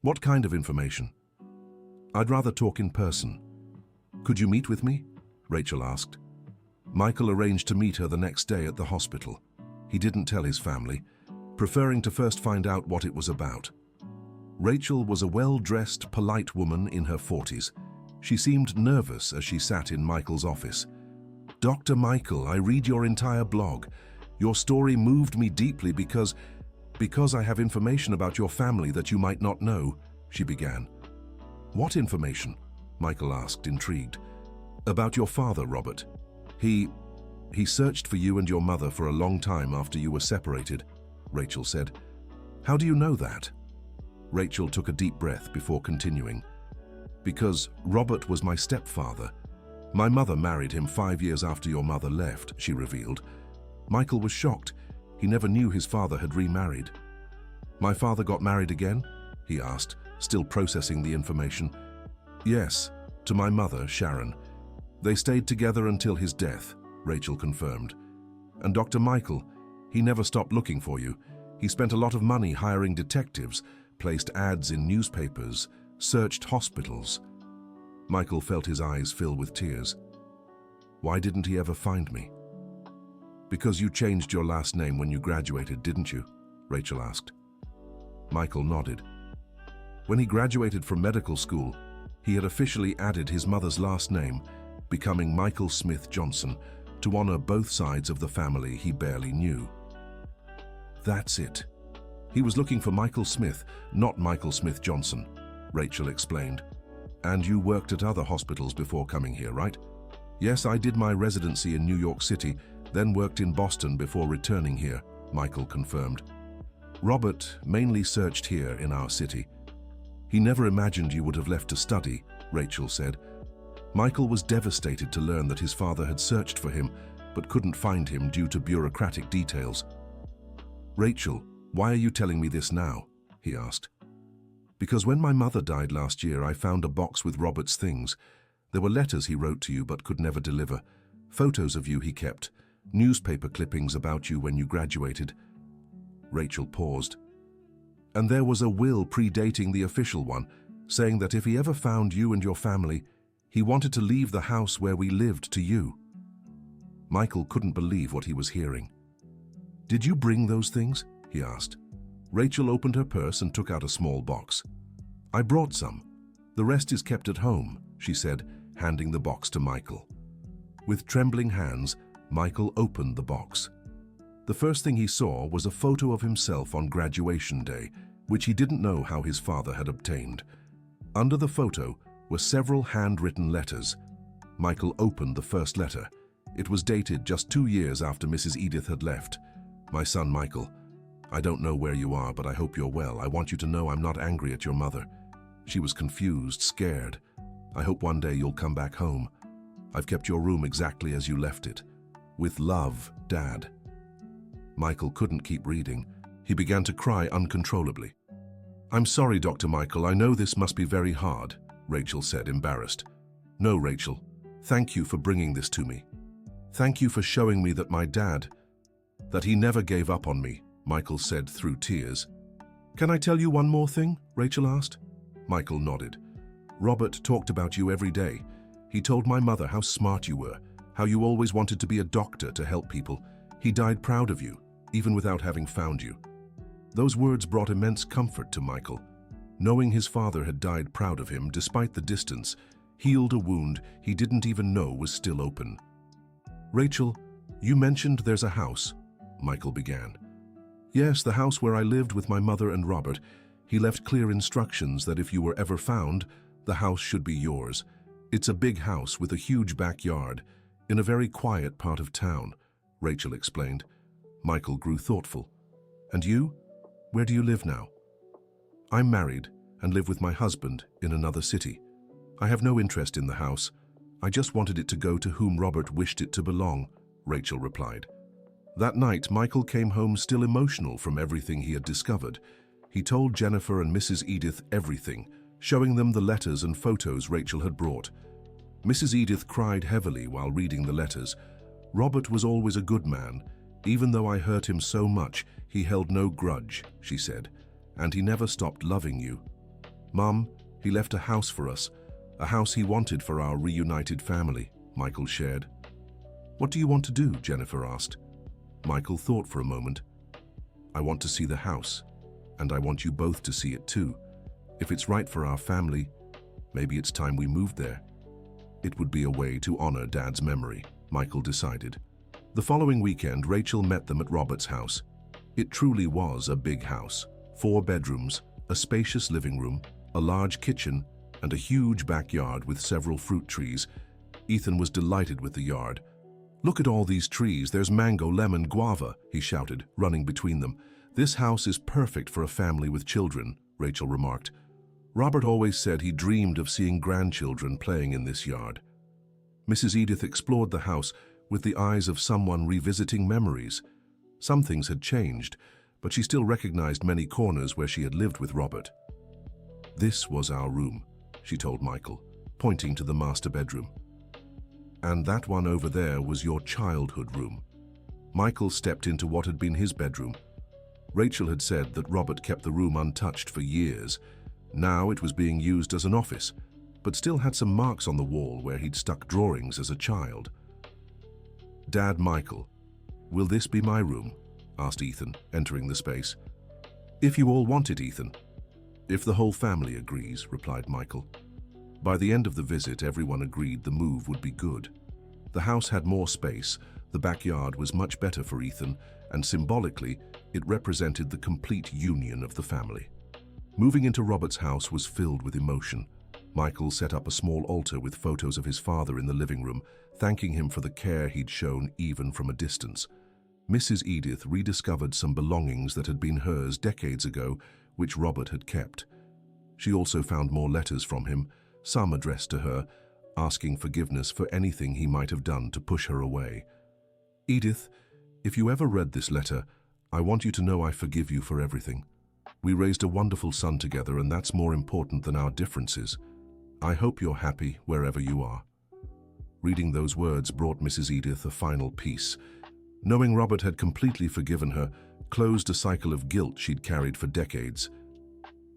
"What kind of information?" "I'd rather talk in person." "Could you meet with me?" Rachel asked. Michael arranged to meet her the next day at the hospital. He didn't tell his family, preferring to first find out what it was about. Rachel was a well-dressed, polite woman in her 40s. She seemed nervous as she sat in Michael's office. "Dr. Michael, I read your entire blog. Your story moved me deeply because I have information about your family that you might not know," she began. What information? Michael asked, intrigued. About your father, Robert. He searched for you and your mother for a long time after you were separated, Rachel said. How do you know that? Rachel took a deep breath before continuing. Because Robert was my stepfather. My mother married him 5 years after your mother left, she revealed. Michael was shocked. He never knew his father had remarried. My father got married again? He asked, still processing the information. Yes, to my mother, Sharon. They stayed together until his death, Rachel confirmed. And Dr. Michael, he never stopped looking for you. He spent a lot of money hiring detectives, placed ads in newspapers, searched hospitals. Michael felt his eyes fill with tears. Why didn't he ever find me? Because you changed your last name when you graduated, didn't you? Rachel asked. Michael nodded. When he graduated from medical school, he had officially added his mother's last name, becoming Michael Smith Johnson, to honor both sides of the family he barely knew. That's it. He was looking for Michael Smith, not Michael Smith Johnson, Rachel explained. And you worked at other hospitals before coming here, right? Yes, I did my residency in New York City, then worked in Boston before returning here, Michael confirmed. Robert mainly searched here in our city. He never imagined you would have left to study, Rachel said. Michael was devastated to learn that his father had searched for him, but couldn't find him due to bureaucratic details. Rachel, why are you telling me this now? He asked. Because when my mother died last year, I found a box with Robert's things. There were letters he wrote to you but could never deliver, photos of you he kept, newspaper clippings about you when you graduated. Rachel paused. And there was a will predating the official one, saying that if he ever found you and your family, he wanted to leave the house where we lived to you. Michael couldn't believe what he was hearing. Did you bring those things? He asked. Rachel opened her purse and took out a small box. I brought some. The rest is kept at home, she said, handing the box to Michael. With trembling hands, Michael opened the box. The first thing he saw was a photo of himself on graduation day, which he didn't know how his father had obtained. Under the photo were several handwritten letters. Michael opened the first letter. It was dated just 2 years after Mrs. Edith had left. My son Michael, I don't know where you are, but I hope you're well. I want you to know I'm not angry at your mother. She was confused, scared. I hope one day you'll come back home. I've kept your room exactly as you left it. With love, Dad. Michael couldn't keep reading. He began to cry uncontrollably. I'm sorry, Dr. Michael. I know this must be very hard, Rachel said, embarrassed. No, Rachel. Thank you for bringing this to me. Thank you for showing me that my dad, that he never gave up on me, Michael said through tears. Can I tell you one more thing? Rachel asked. Michael nodded. Robert talked about you every day. He told my mother how smart you were, how you always wanted to be a doctor to help people. He died proud of you, even without having found you. Those words brought immense comfort to Michael. Knowing his father had died proud of him despite the distance, healed a wound he didn't even know was still open. Rachel, you mentioned there's a house, Michael began. Yes, the house where I lived with my mother and Robert. He left clear instructions that if you were ever found, the house should be yours. It's a big house with a huge backyard, in a very quiet part of town, Rachel explained. Michael grew thoughtful. And you? Where do you live now? I'm married and live with my husband in another city. I have no interest in the house. I just wanted it to go to whom Robert wished it to belong, Rachel replied. That night, Michael came home still emotional from everything he had discovered. He told Jennifer and Mrs. Edith everything, showing them the letters and photos Rachel had brought. Mrs. Edith cried heavily while reading the letters. Robert was always a good man. Even though I hurt him so much, he held no grudge, she said, and he never stopped loving you. Mum, he left a house for us, a house he wanted for our reunited family, Michael shared. What do you want to do? Jennifer asked. Michael thought for a moment. I want to see the house, and I want you both to see it too. If it's right for our family, maybe it's time we moved there. It would be a way to honor Dad's memory, Michael decided. The following weekend, Rachel met them at Robert's house. It truly was a big house. 4 bedrooms, a spacious living room, a large kitchen, and a huge backyard with several fruit trees. Ethan was delighted with the yard. "Look at all these trees, there's mango, lemon, guava," he shouted, running between them. "This house is perfect for a family with children," Rachel remarked. Robert always said he dreamed of seeing grandchildren playing in this yard. Mrs. Edith explored the house with the eyes of someone revisiting memories. Some things had changed, but she still recognized many corners where she had lived with Robert. "This was our room," she told Michael, pointing to the master bedroom. "And that one over there was your childhood room." Michael stepped into what had been his bedroom. Rachel had said that Robert kept the room untouched for years. Now it was being used as an office, but still had some marks on the wall where he'd stuck drawings as a child. "Dad, Michael, will this be my room?" asked Ethan, entering the space. "If you all want it, Ethan." "If the whole family agrees," replied Michael. By the end of the visit, everyone agreed the move would be good. The house had more space, the backyard was much better for Ethan, and symbolically, it represented the complete union of the family. Moving into Robert's house was filled with emotion. Michael set up a small altar with photos of his father in the living room, thanking him for the care he'd shown even from a distance. Mrs. Edith rediscovered some belongings that had been hers decades ago, which Robert had kept. She also found more letters from him, some addressed to her, asking forgiveness for anything he might have done to push her away. "Edith, if you ever read this letter, I want you to know I forgive you for everything. We raised a wonderful son together, and that's more important than our differences. I hope you're happy wherever you are." Reading those words brought Mrs. Edith a final peace. Knowing Robert had completely forgiven her closed a cycle of guilt she'd carried for decades.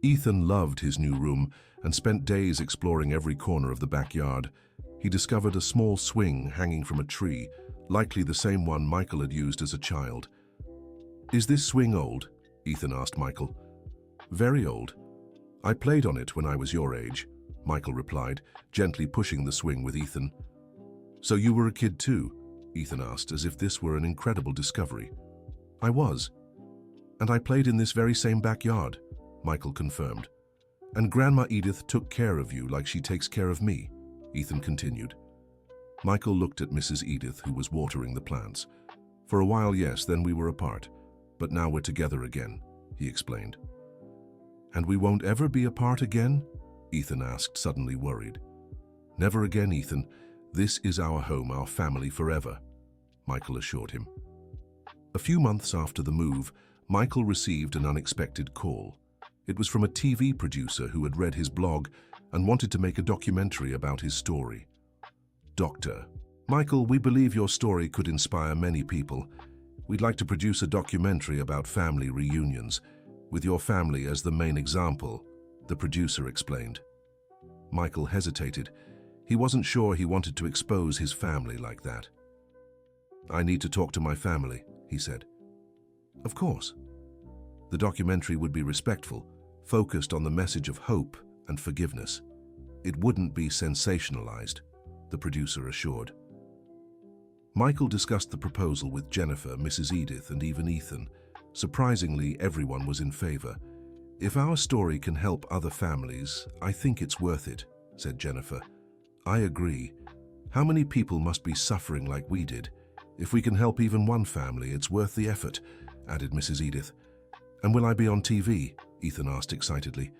Ethan loved his new room and spent days exploring every corner of the backyard. He discovered a small swing hanging from a tree, likely the same one Michael had used as a child. "Is this swing old?" Ethan asked Michael. "Very old. I played on it when I was your age," Michael replied, gently pushing the swing with Ethan. "So you were a kid too?" Ethan asked, as if this were an incredible discovery. "I was. And I played in this very same backyard," Michael confirmed. "And Grandma Edith took care of you like she takes care of me," Ethan continued. Michael looked at Mrs. Edith, who was watering the plants. "For a while, yes, then we were apart. But now we're together again," he explained. "And we won't ever be apart again?" Ethan asked, suddenly worried. "Never again, Ethan. This is our home, our family forever," Michael assured him. A few months after the move, Michael received an unexpected call. It was from a TV producer who had read his blog and wanted to make a documentary about his story. "Doctor, Michael, we believe your story could inspire many people. We'd like to produce a documentary about family reunions, with your family as the main example," the producer explained. Michael hesitated. He wasn't sure he wanted to expose his family like that. "I need to talk to my family," he said. "Of course." The documentary would be respectful, focused on the message of hope and forgiveness. It wouldn't be sensationalized, the producer assured. Michael discussed the proposal with Jennifer, Mrs. Edith, and even Ethan. Surprisingly, everyone was in favor. "If our story can help other families, I think it's worth it," said Jennifer. "I agree. How many people must be suffering like we did? If we can help even one family, it's worth the effort," added Mrs. Edith. "And will I be on TV?" Ethan asked excitedly.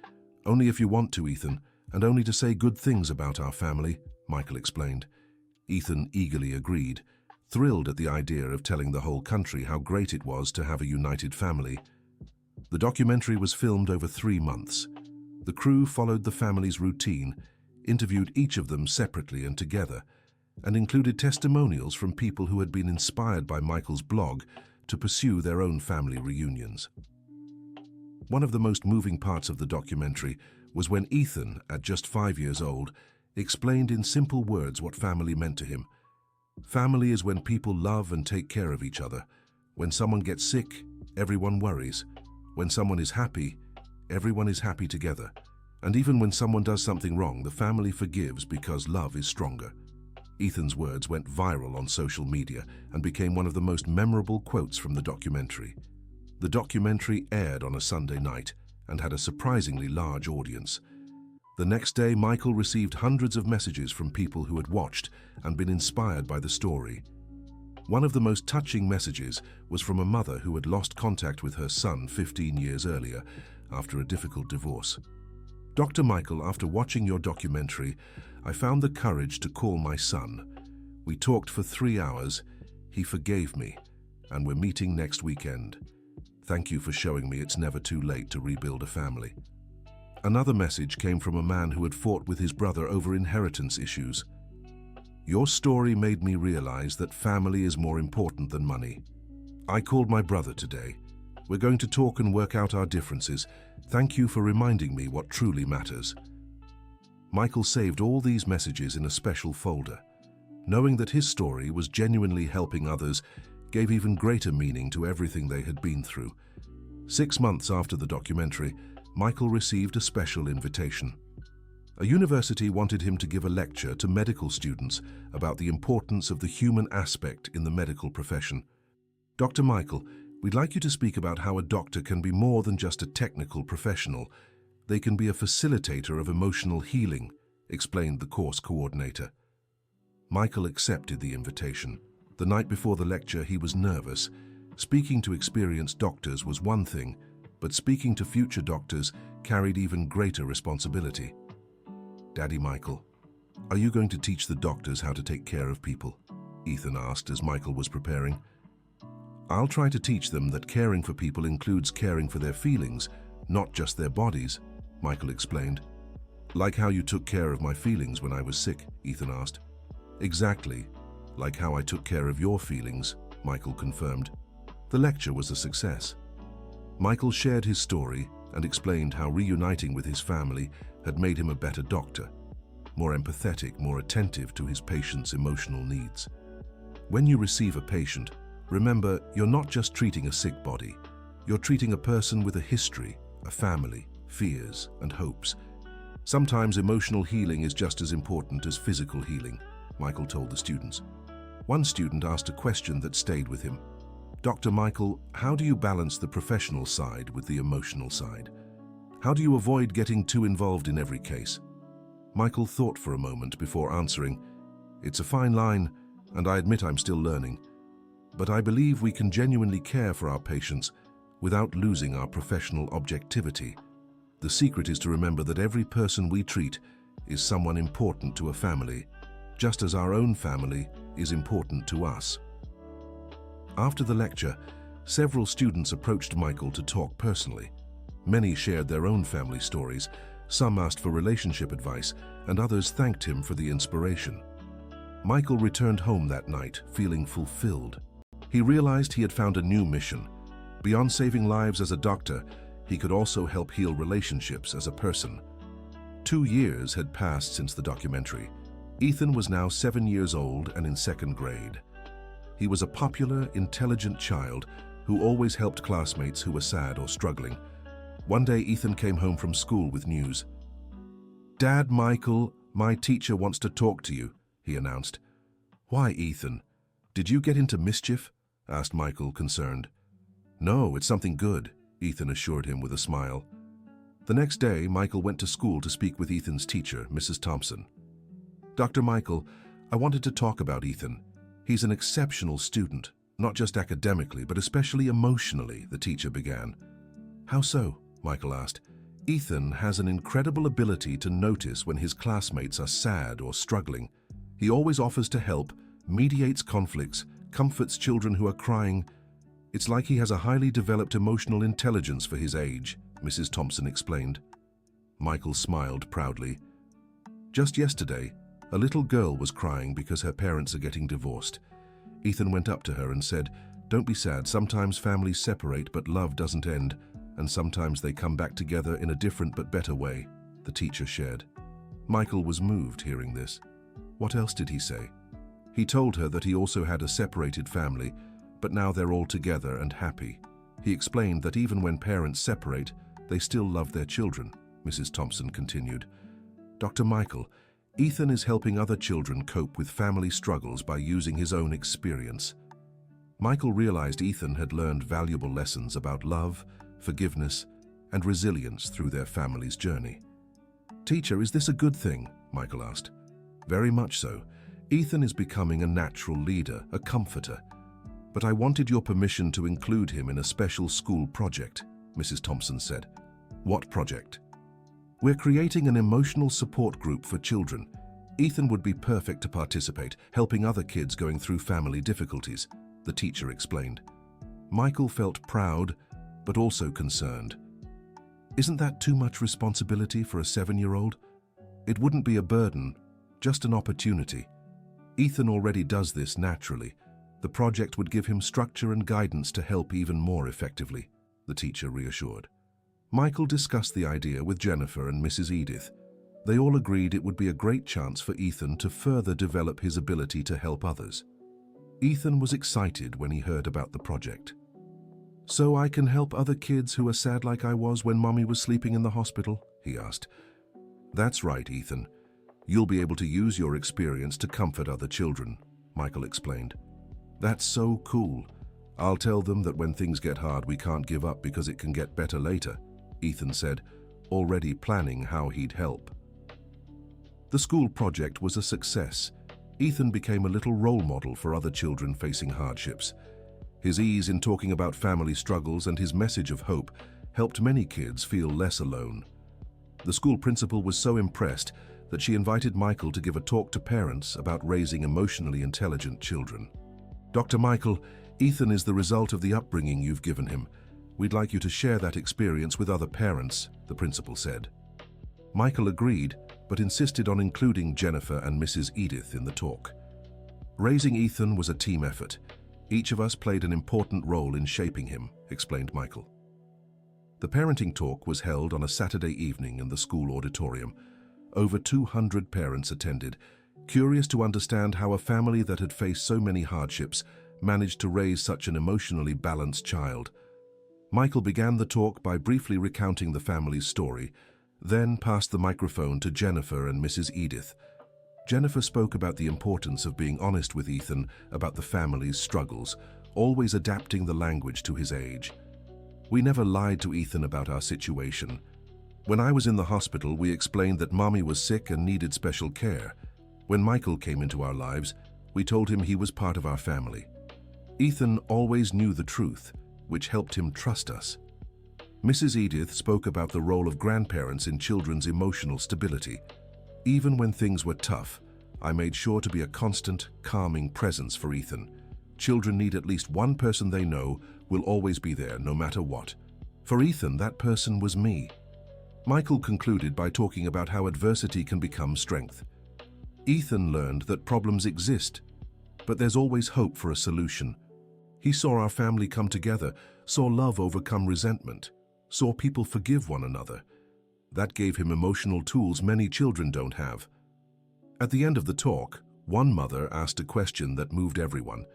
"Only if you want to, Ethan, and only to say good things about our family," Michael explained. Ethan eagerly agreed, thrilled at the idea of telling the whole country how great it was to have a united family. The documentary was filmed over 3 months. The crew followed the family's routine, interviewed each of them separately and together, and included testimonials from people who had been inspired by Michael's blog to pursue their own family reunions. One of the most moving parts of the documentary was when Ethan, at just 5 years old, explained in simple words what family meant to him. Family is when people love and take care of each other. When someone gets sick, everyone worries. When someone is happy, everyone is happy together. And even when someone does something wrong, the family forgives because love is stronger. Ethan's words went viral on social media and became one of the most memorable quotes from the documentary. The documentary aired on a Sunday night and had a surprisingly large audience. The next day, Michael received hundreds of messages from people who had watched and been inspired by the story. One of the most touching messages was from a mother who had lost contact with her son 15 years earlier after a difficult divorce. "Dr. Michael, after watching your documentary, I found the courage to call my son. We talked for 3 hours. He forgave me, and we're meeting next weekend. Thank you for showing me it's never too late to rebuild a family." Another message came from a man who had fought with his brother over inheritance issues. "Your story made me realize that family is more important than money. I called my brother today. We're going to talk and work out our differences. Thank you for reminding me what truly matters." Michael saved all these messages in a special folder. Knowing that his story was genuinely helping others gave even greater meaning to everything they had been through. 6 months after the documentary, Michael received a special invitation. A university wanted him to give a lecture to medical students about the importance of the human aspect in the medical profession. "Dr. Michael, we'd like you to speak about how a doctor can be more than just a technical professional. They can be a facilitator of emotional healing," explained the course coordinator. Michael accepted the invitation. The night before the lecture, he was nervous. Speaking to experienced doctors was one thing, but speaking to future doctors carried even greater responsibility. "Daddy Michael, are you going to teach the doctors how to take care of people?" Ethan asked as Michael was preparing. "I'll try to teach them that caring for people includes caring for their feelings, not just their bodies," Michael explained. "Like how you took care of my feelings when I was sick?" Ethan asked. "Exactly, like how I took care of your feelings," Michael confirmed. The lecture was a success. Michael shared his story and explained how reuniting with his family had made him a better doctor, more empathetic, more attentive to his patients' emotional needs. When you receive a patient, remember you're not just treating a sick body, you're treating a person with a history, a family, fears, and hopes. Sometimes emotional healing is just as important as physical healing, Michael told the students. One student asked a question that stayed with him. "Dr. Michael, how do you balance the professional side with the emotional side? How do you avoid getting too involved in every case?" Michael thought for a moment before answering, "It's a fine line, and I admit I'm still learning. But I believe we can genuinely care for our patients without losing our professional objectivity. The secret is to remember that every person we treat is someone important to a family, just as our own family is important to us." After the lecture, several students approached Michael to talk personally. Many shared their own family stories, some asked for relationship advice, and others thanked him for the inspiration. Michael returned home that night, feeling fulfilled. He realized he had found a new mission. Beyond saving lives as a doctor, he could also help heal relationships as a person. 2 years had passed since the documentary. Ethan was now 7 years old and in 2nd grade. He was a popular, intelligent child who always helped classmates who were sad or struggling. One day, Ethan came home from school with news. "Dad, Michael, my teacher wants to talk to you," he announced. "Why, Ethan? Did you get into mischief?" asked Michael, concerned. "No, it's something good," Ethan assured him with a smile. The next day, Michael went to school to speak with Ethan's teacher, Mrs. Thompson. "Dr. Michael, I wanted to talk about Ethan. He's an exceptional student, not just academically, but especially emotionally," the teacher began. "How so?" Michael asked. "Ethan has an incredible ability to notice when his classmates are sad or struggling. He always offers to help, mediates conflicts, comforts children who are crying. It's like he has a highly developed emotional intelligence for his age," Mrs. Thompson explained. Michael smiled proudly. Just yesterday, a little girl was crying because her parents are getting divorced. Ethan went up to her and said, "Don't be sad, sometimes families separate but love doesn't end, and sometimes they come back together in a different but better way," the teacher shared. Michael was moved hearing this. What else did he say? He told her that he also had a separated family, but now they're all together and happy. He explained that even when parents separate, they still love their children, Mrs. Thompson continued. "Dr. Michael, Ethan is helping other children cope with family struggles by using his own experience." Michael realized Ethan had learned valuable lessons about love, forgiveness, and resilience through their family's journey. "Teacher, is this a good thing?" Michael asked. "Very much so. Ethan is becoming a natural leader, a comforter. But I wanted your permission to include him in a special school project," Mrs. Thompson said. "What project?" "We're creating an emotional support group for children. Ethan would be perfect to participate, helping other kids going through family difficulties," the teacher explained. Michael felt proud, but also concerned. Isn't that too much responsibility for a 7-year-old? It wouldn't be a burden, just an opportunity. Ethan already does this naturally. The project would give him structure and guidance to help even more effectively, the teacher reassured. Michael discussed the idea with Jennifer and Mrs. Edith. They all agreed it would be a great chance for Ethan to further develop his ability to help others. Ethan was excited when he heard about the project. "So I can help other kids who are sad like I was when Mommy was sleeping in the hospital?" he asked. "That's right, Ethan. You'll be able to use your experience to comfort other children," Michael explained. "That's so cool. I'll tell them that when things get hard, we can't give up because it can get better later," Ethan said, already planning how he'd help. The school project was a success. Ethan became a little role model for other children facing hardships. His ease in talking about family struggles and his message of hope helped many kids feel less alone. The school principal was so impressed that she invited Michael to give a talk to parents about raising emotionally intelligent children. "Dr. Michael, Ethan is the result of the upbringing you've given him. We'd like you to share that experience with other parents," the principal said. Michael agreed, but insisted on including Jennifer and Mrs. Edith in the talk. "Raising Ethan was a team effort. Each of us played an important role in shaping him," explained Michael. The parenting talk was held on a Saturday evening in the school auditorium. Over 200 parents attended, curious to understand how a family that had faced so many hardships managed to raise such an emotionally balanced child. Michael began the talk by briefly recounting the family's story, then passed the microphone to Jennifer and Mrs. Edith. Jennifer spoke about the importance of being honest with Ethan about the family's struggles, always adapting the language to his age. "We never lied to Ethan about our situation. When I was in the hospital, we explained that Mommy was sick and needed special care. When Michael came into our lives, we told him he was part of our family. Ethan always knew the truth, which helped him trust us." Mrs. Edith spoke about the role of grandparents in children's emotional stability. "Even when things were tough, I made sure to be a constant, calming presence for Ethan. Children need at least one person they know will always be there no matter what. For Ethan, that person was me." Michael concluded by talking about how adversity can become strength. Ethan learned that problems exist, but there's always hope for a solution. He saw our family come together, saw love overcome resentment, saw people forgive one another. That gave him emotional tools many children don't have. At the end of the talk, one mother asked a question that moved everyone.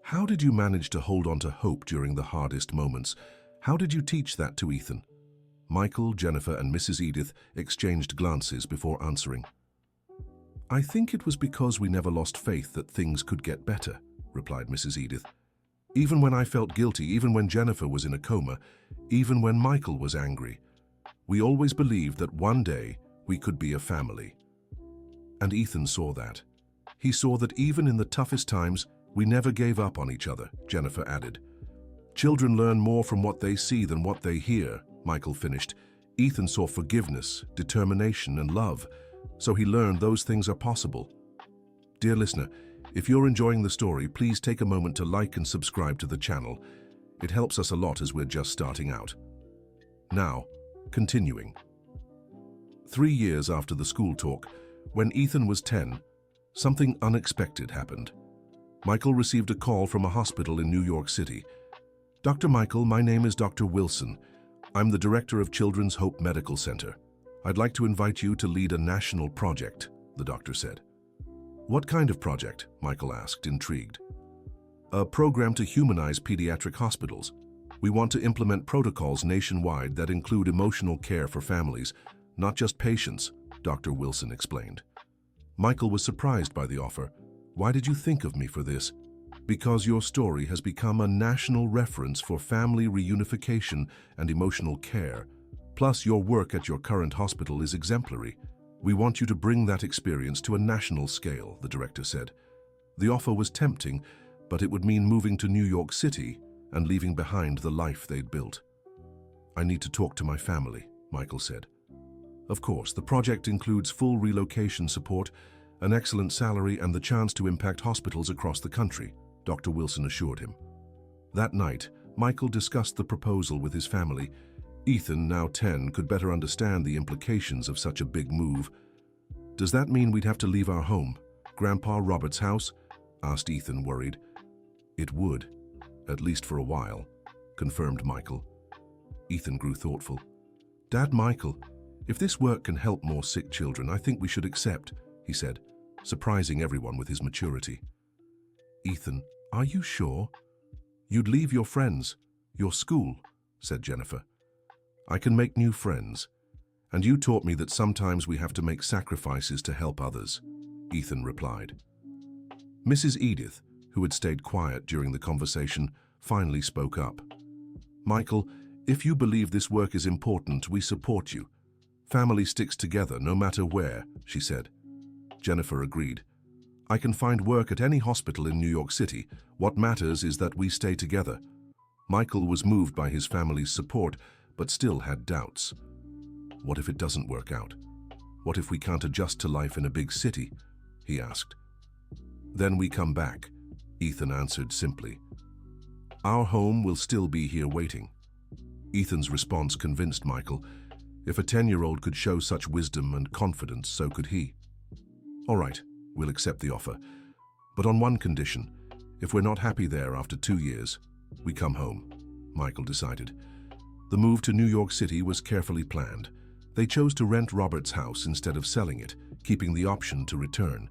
"How did you manage to hold on to hope during the hardest moments? How did you teach that to Ethan?" Michael, Jennifer, and Mrs. Edith exchanged glances before answering. "I think it was because we never lost faith that things could get better," replied Mrs. Edith. "Even when I felt guilty, even when Jennifer was in a coma, even when Michael was angry, we always believed that one day we could be a family." And Ethan saw that. He saw that even in the toughest times, we never gave up on each other, Jennifer added. "Children learn more from what they see than what they hear," Michael finished. Ethan saw forgiveness, determination, and love, so he learned those things are possible. Dear listener, if you're enjoying the story, please take a moment to like and subscribe to the channel. It helps us a lot as we're just starting out. Now, continuing. 3 years after the school talk, when Ethan was 10, something unexpected happened. Michael received a call from a hospital in New York City. "Dr. Michael, my name is Dr. Wilson. I'm the director of Children's Hope Medical Center. I'd like to invite you to lead a national project," the doctor said. "What kind of project?" Michael asked, intrigued. "A program to humanize pediatric hospitals. We want to implement protocols nationwide that include emotional care for families, not just patients," Dr. Wilson explained. Michael was surprised by the offer. "Why did you think of me for this?" "Because your story has become a national reference for family reunification and emotional care. Plus, your work at your current hospital is exemplary. We want you to bring that experience to a national scale, the director said. The offer was tempting, but it would mean moving to New York City and leaving behind the life they'd built. I need to talk to my family, Michael said. Of course, the project includes full relocation support, an excellent salary, and the chance to impact hospitals across the country, Dr. Wilson assured him. That night, Michael discussed the proposal with his family. Ethan, now 10, could better understand the implications of such a big move. Does that mean we'd have to leave our home, Grandpa Robert's house? Asked Ethan, worried. It would, at least for a while, confirmed Michael. Ethan grew thoughtful. Dad, Michael, if this work can help more sick children, I think we should accept, he said, surprising everyone with his maturity. Ethan, are you sure? You'd leave your friends, your school, said Jennifer. I can make new friends, and you taught me that sometimes we have to make sacrifices to help others, Ethan replied. Mrs. Edith, who had stayed quiet during the conversation, finally spoke up. Michael, if you believe this work is important, we support you. Family sticks together no matter where, she said. Jennifer agreed. I can find work at any hospital in New York City. What matters is that we stay together. Michael was moved by his family's support, but still had doubts. What if it doesn't work out? What if we can't adjust to life in a big city? He asked. Then we come back, Ethan answered simply. Our home will still be here waiting. Ethan's response convinced Michael. If a 10-year-old could show such wisdom and confidence, so could he. All right, we'll accept the offer. But on one condition, if we're not happy there after 2 years, we come home, Michael decided. The move to New York City was carefully planned. They chose to rent Robert's house instead of selling it, keeping the option to return.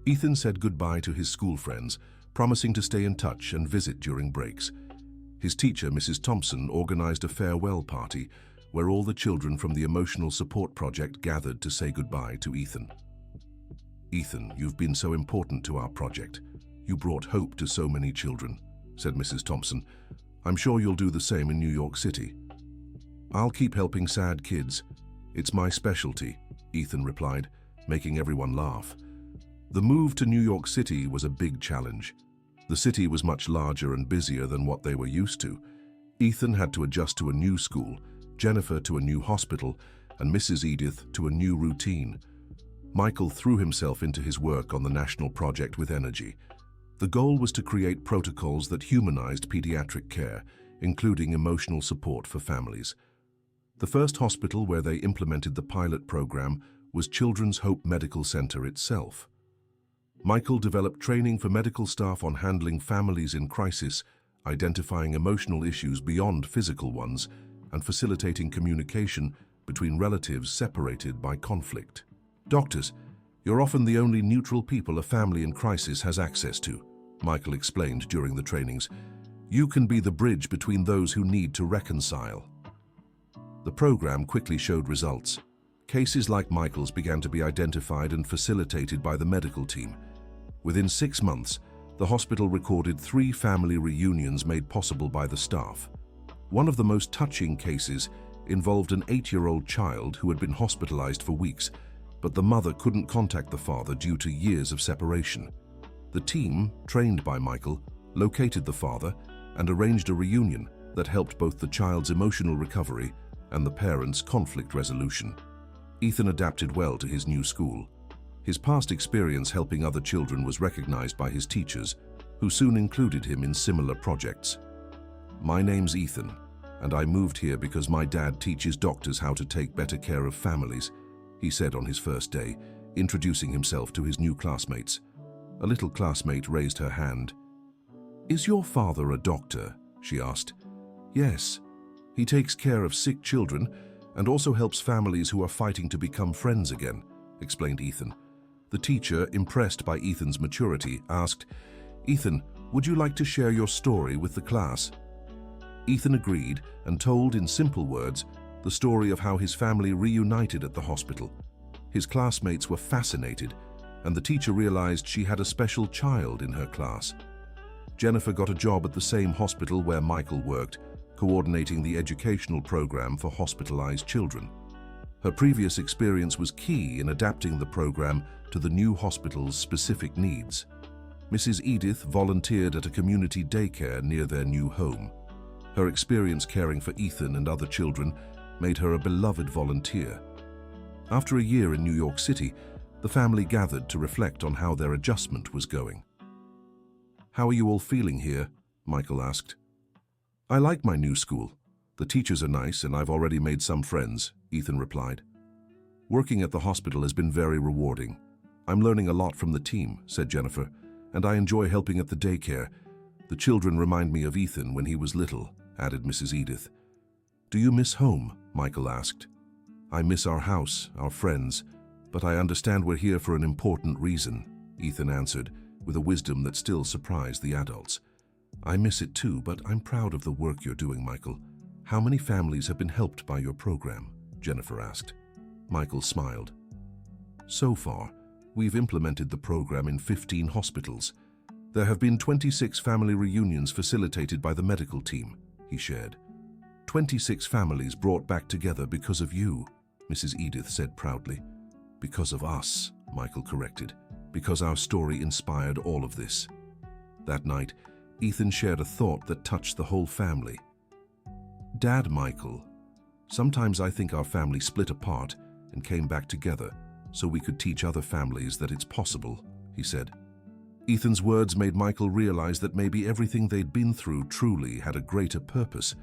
Ethan said goodbye to his school friends, promising to stay in touch and visit during breaks. His teacher, Mrs. Thompson, organized a farewell party where all the children from the Emotional Support Project gathered to say goodbye to Ethan. Ethan, you've been so important to our project. You brought hope to so many children, said Mrs. Thompson. I'm sure you'll do the same in New York City. I'll keep helping sad kids. It's my specialty, Ethan replied, making everyone laugh. The move to New York City was a big challenge. The city was much larger and busier than what they were used to. Ethan had to adjust to a new school, Jennifer to a new hospital, and Mrs. Edith to a new routine. Michael threw himself into his work on the national project with energy. The goal was to create protocols that humanized pediatric care, including emotional support for families. The first hospital where they implemented the pilot program was Children's Hope Medical Center itself. Michael developed training for medical staff on handling families in crisis, identifying emotional issues beyond physical ones, and facilitating communication between relatives separated by conflict. Doctors, you're often the only neutral people a family in crisis has access to, Michael explained during the trainings. You can be the bridge between those who need to reconcile. The program quickly showed results. Cases like Michael's began to be identified and facilitated by the medical team. Within 6 months, the hospital recorded 3 family reunions made possible by the staff. One of the most touching cases involved an 8-year-old child who had been hospitalized for weeks, but the mother couldn't contact the father due to years of separation. The team, trained by Michael, located the father and arranged a reunion that helped both the child's emotional recovery and the parents' conflict resolution. Ethan adapted well to his new school. His past experience helping other children was recognized by his teachers, who soon included him in similar projects. My name's Ethan, and I moved here because my dad teaches doctors how to take better care of families, he said on his first day, introducing himself to his new classmates. A little classmate raised her hand. Is your father a doctor? She asked. Yes. He takes care of sick children and also helps families who are fighting to become friends again, explained Ethan. The teacher, impressed by Ethan's maturity, asked, Ethan, would you like to share your story with the class? Ethan agreed and told in simple words the story of how his family reunited at the hospital. His classmates were fascinated, and the teacher realized she had a special child in her class. Jennifer got a job at the same hospital where Michael worked, coordinating the educational program for hospitalized children. Her previous experience was key in adapting the program to the new hospital's specific needs. Mrs. Edith volunteered at a community daycare near their new home. Her experience caring for Ethan and other children made her a beloved volunteer. After a year in New York City, the family gathered to reflect on how their adjustment was going. "How are you all feeling here?" Michael asked. "I like my new school. The teachers are nice and I've already made some friends," Ethan replied. "Working at the hospital has been very rewarding. I'm learning a lot from the team," said Jennifer, "and I enjoy helping at the daycare. The children remind me of Ethan when he was little," added Mrs. Edith. "Do you miss home?" Michael asked. "I miss our house, our friends, but I understand we're here for an important reason," Ethan answered, with a wisdom that still surprised the adults. "I miss it too, but I'm proud of the work you're doing, Michael." "How many families have been helped by your program?" Jennifer asked. Michael smiled. "So far, we've implemented the program in 15 hospitals. There have been 26 family reunions facilitated by the medical team," he shared. 26 families brought back together because of you," Mrs. Edith said proudly. "Because of us," Michael corrected, "because our story inspired all of this." That night, Ethan shared a thought that touched the whole family. "Dad, Michael, sometimes I think our family split apart and came back together so we could teach other families that it's possible," he said. Ethan's words made Michael realize that maybe everything they'd been through truly had a greater purpose.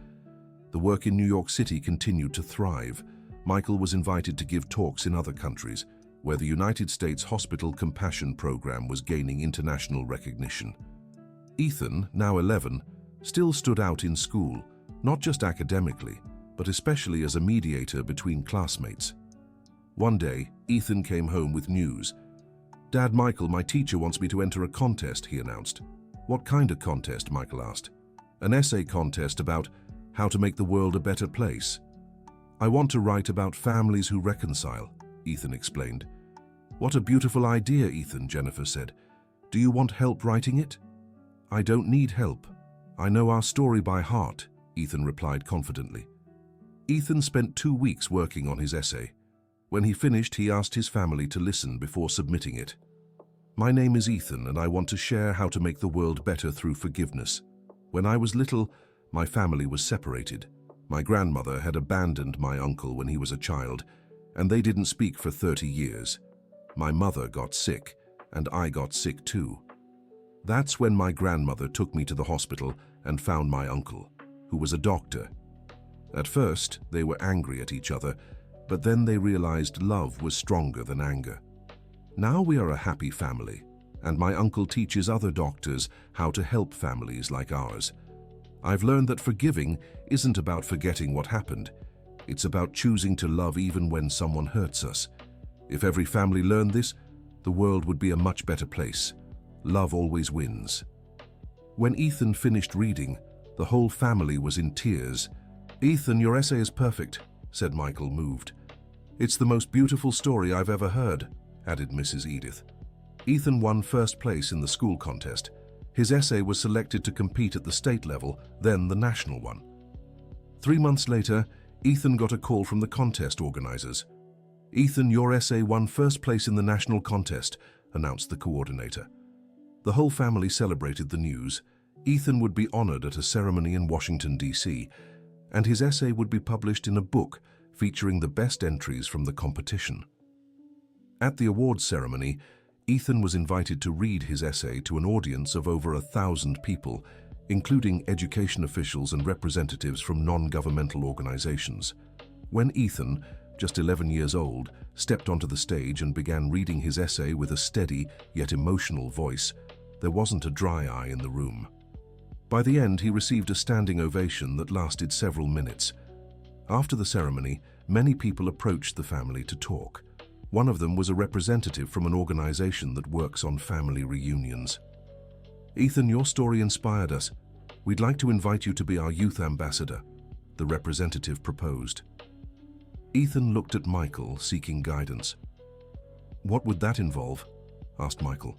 The work in New York City continued to thrive. Michael was invited to give talks in other countries, where the United States Hospital Compassion Program was gaining international recognition. Ethan, now 11, still stood out in school, not just academically, but especially as a mediator between classmates. One day, Ethan came home with news. "Dad, Michael, my teacher wants me to enter a contest," he announced. "What kind of contest?" Michael asked. "An essay contest about how to make the world a better place." "I want to write about families who reconcile," Ethan explained. "What a beautiful idea, Ethan," Jennifer said. "Do you want help writing it?" "I don't need help. I know our story by heart," Ethan replied confidently. Ethan spent 2 weeks working on his essay. When he finished, he asked his family to listen before submitting it. "My name is Ethan, and I want to share how to make the world better through forgiveness. When I was little, my family was separated. My grandmother had abandoned my uncle when he was a child, and they didn't speak for 30 years. My mother got sick, and I got sick too. That's when my grandmother took me to the hospital and found my uncle, who was a doctor. At first, they were angry at each other, but then they realized love was stronger than anger. Now we are a happy family, and my uncle teaches other doctors how to help families like ours. I've learned that forgiving isn't about forgetting what happened. It's about choosing to love even when someone hurts us. If every family learned this, the world would be a much better place. Love always wins." When Ethan finished reading, the whole family was in tears. "Ethan, your essay is perfect," said Michael, moved. "It's the most beautiful story I've ever heard," added Mrs. Edith. Ethan won first place in the school contest. His essay was selected to compete at the state level, then the national one. 3 months later, Ethan got a call from the contest organizers. "Ethan, your essay won first place in the national contest," announced the coordinator. The whole family celebrated the news. Ethan would be honored at a ceremony in Washington, D.C., and his essay would be published in a book featuring the best entries from the competition. At the awards ceremony, Ethan was invited to read his essay to an audience of over 1,000 people, including education officials and representatives from non-governmental organizations. When Ethan, just 11 years old, stepped onto the stage and began reading his essay with a steady yet emotional voice, there wasn't a dry eye in the room. By the end, he received a standing ovation that lasted several minutes. After the ceremony, many people approached the family to talk. One of them was a representative from an organization that works on family reunions. "Ethan, your story inspired us. We'd like to invite you to be our youth ambassador," the representative proposed. Ethan looked at Michael, seeking guidance. "What would that involve?" asked Michael.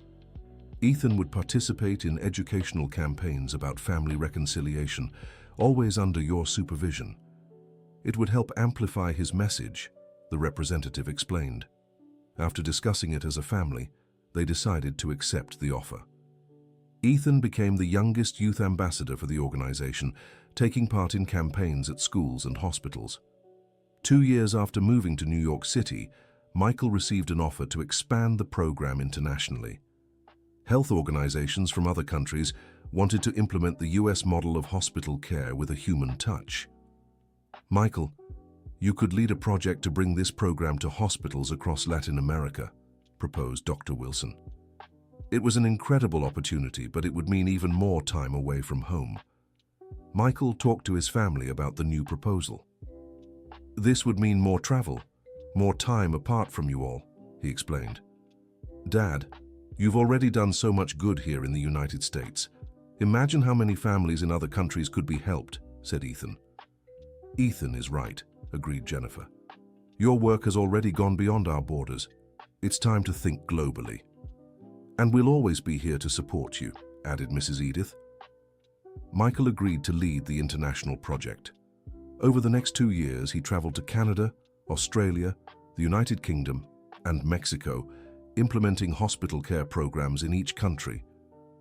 Ethan would participate in educational campaigns about family reconciliation, always under your supervision. It would help amplify his message, the representative explained. After discussing it as a family, they decided to accept the offer. Ethan became the youngest youth ambassador for the organization, taking part in campaigns at schools and hospitals. 2 years after moving to New York City, Michael received an offer to expand the program internationally. Health organizations from other countries wanted to implement the US model of hospital care with a human touch. Michael, you could lead a project to bring this program to hospitals across Latin America, proposed Dr. Wilson. It was an incredible opportunity, but it would mean even more time away from home. Michael talked to his family about the new proposal. This would mean more travel, more time apart from you all, he explained. Dad, you've already done so much good here in the United States. Imagine how many families in other countries could be helped, said Ethan. Ethan is right, agreed Jennifer. Your work has already gone beyond our borders. It's time to think globally. And we'll always be here to support you, added Mrs. Edith. Michael agreed to lead the international project. Over the next 2 years, he traveled to Canada, Australia, the United Kingdom, and Mexico, implementing hospital care programs in each country.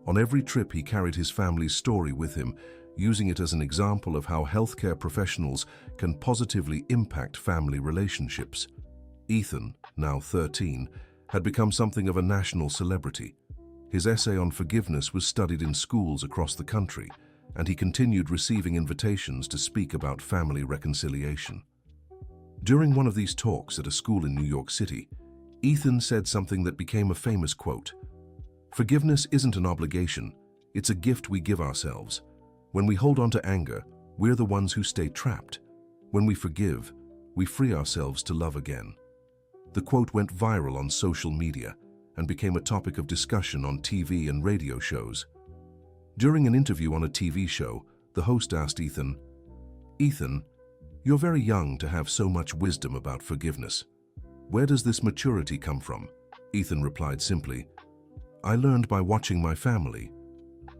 On every trip, he carried his family's story with him, using it as an example of how healthcare professionals can positively impact family relationships. Ethan, now 13, had become something of a national celebrity. His essay on forgiveness was studied in schools across the country, and he continued receiving invitations to speak about family reconciliation. During one of these talks at a school in New York City, Ethan said something that became a famous quote. "Forgiveness isn't an obligation, it's a gift we give ourselves. When we hold on to anger, we're the ones who stay trapped. When we forgive, we free ourselves to love again." The quote went viral on social media and became a topic of discussion on TV and radio shows. During an interview on a TV show, the host asked Ethan, "Ethan, you're very young to have so much wisdom about forgiveness. Where does this maturity come from?" Ethan replied simply, "I learned by watching my family.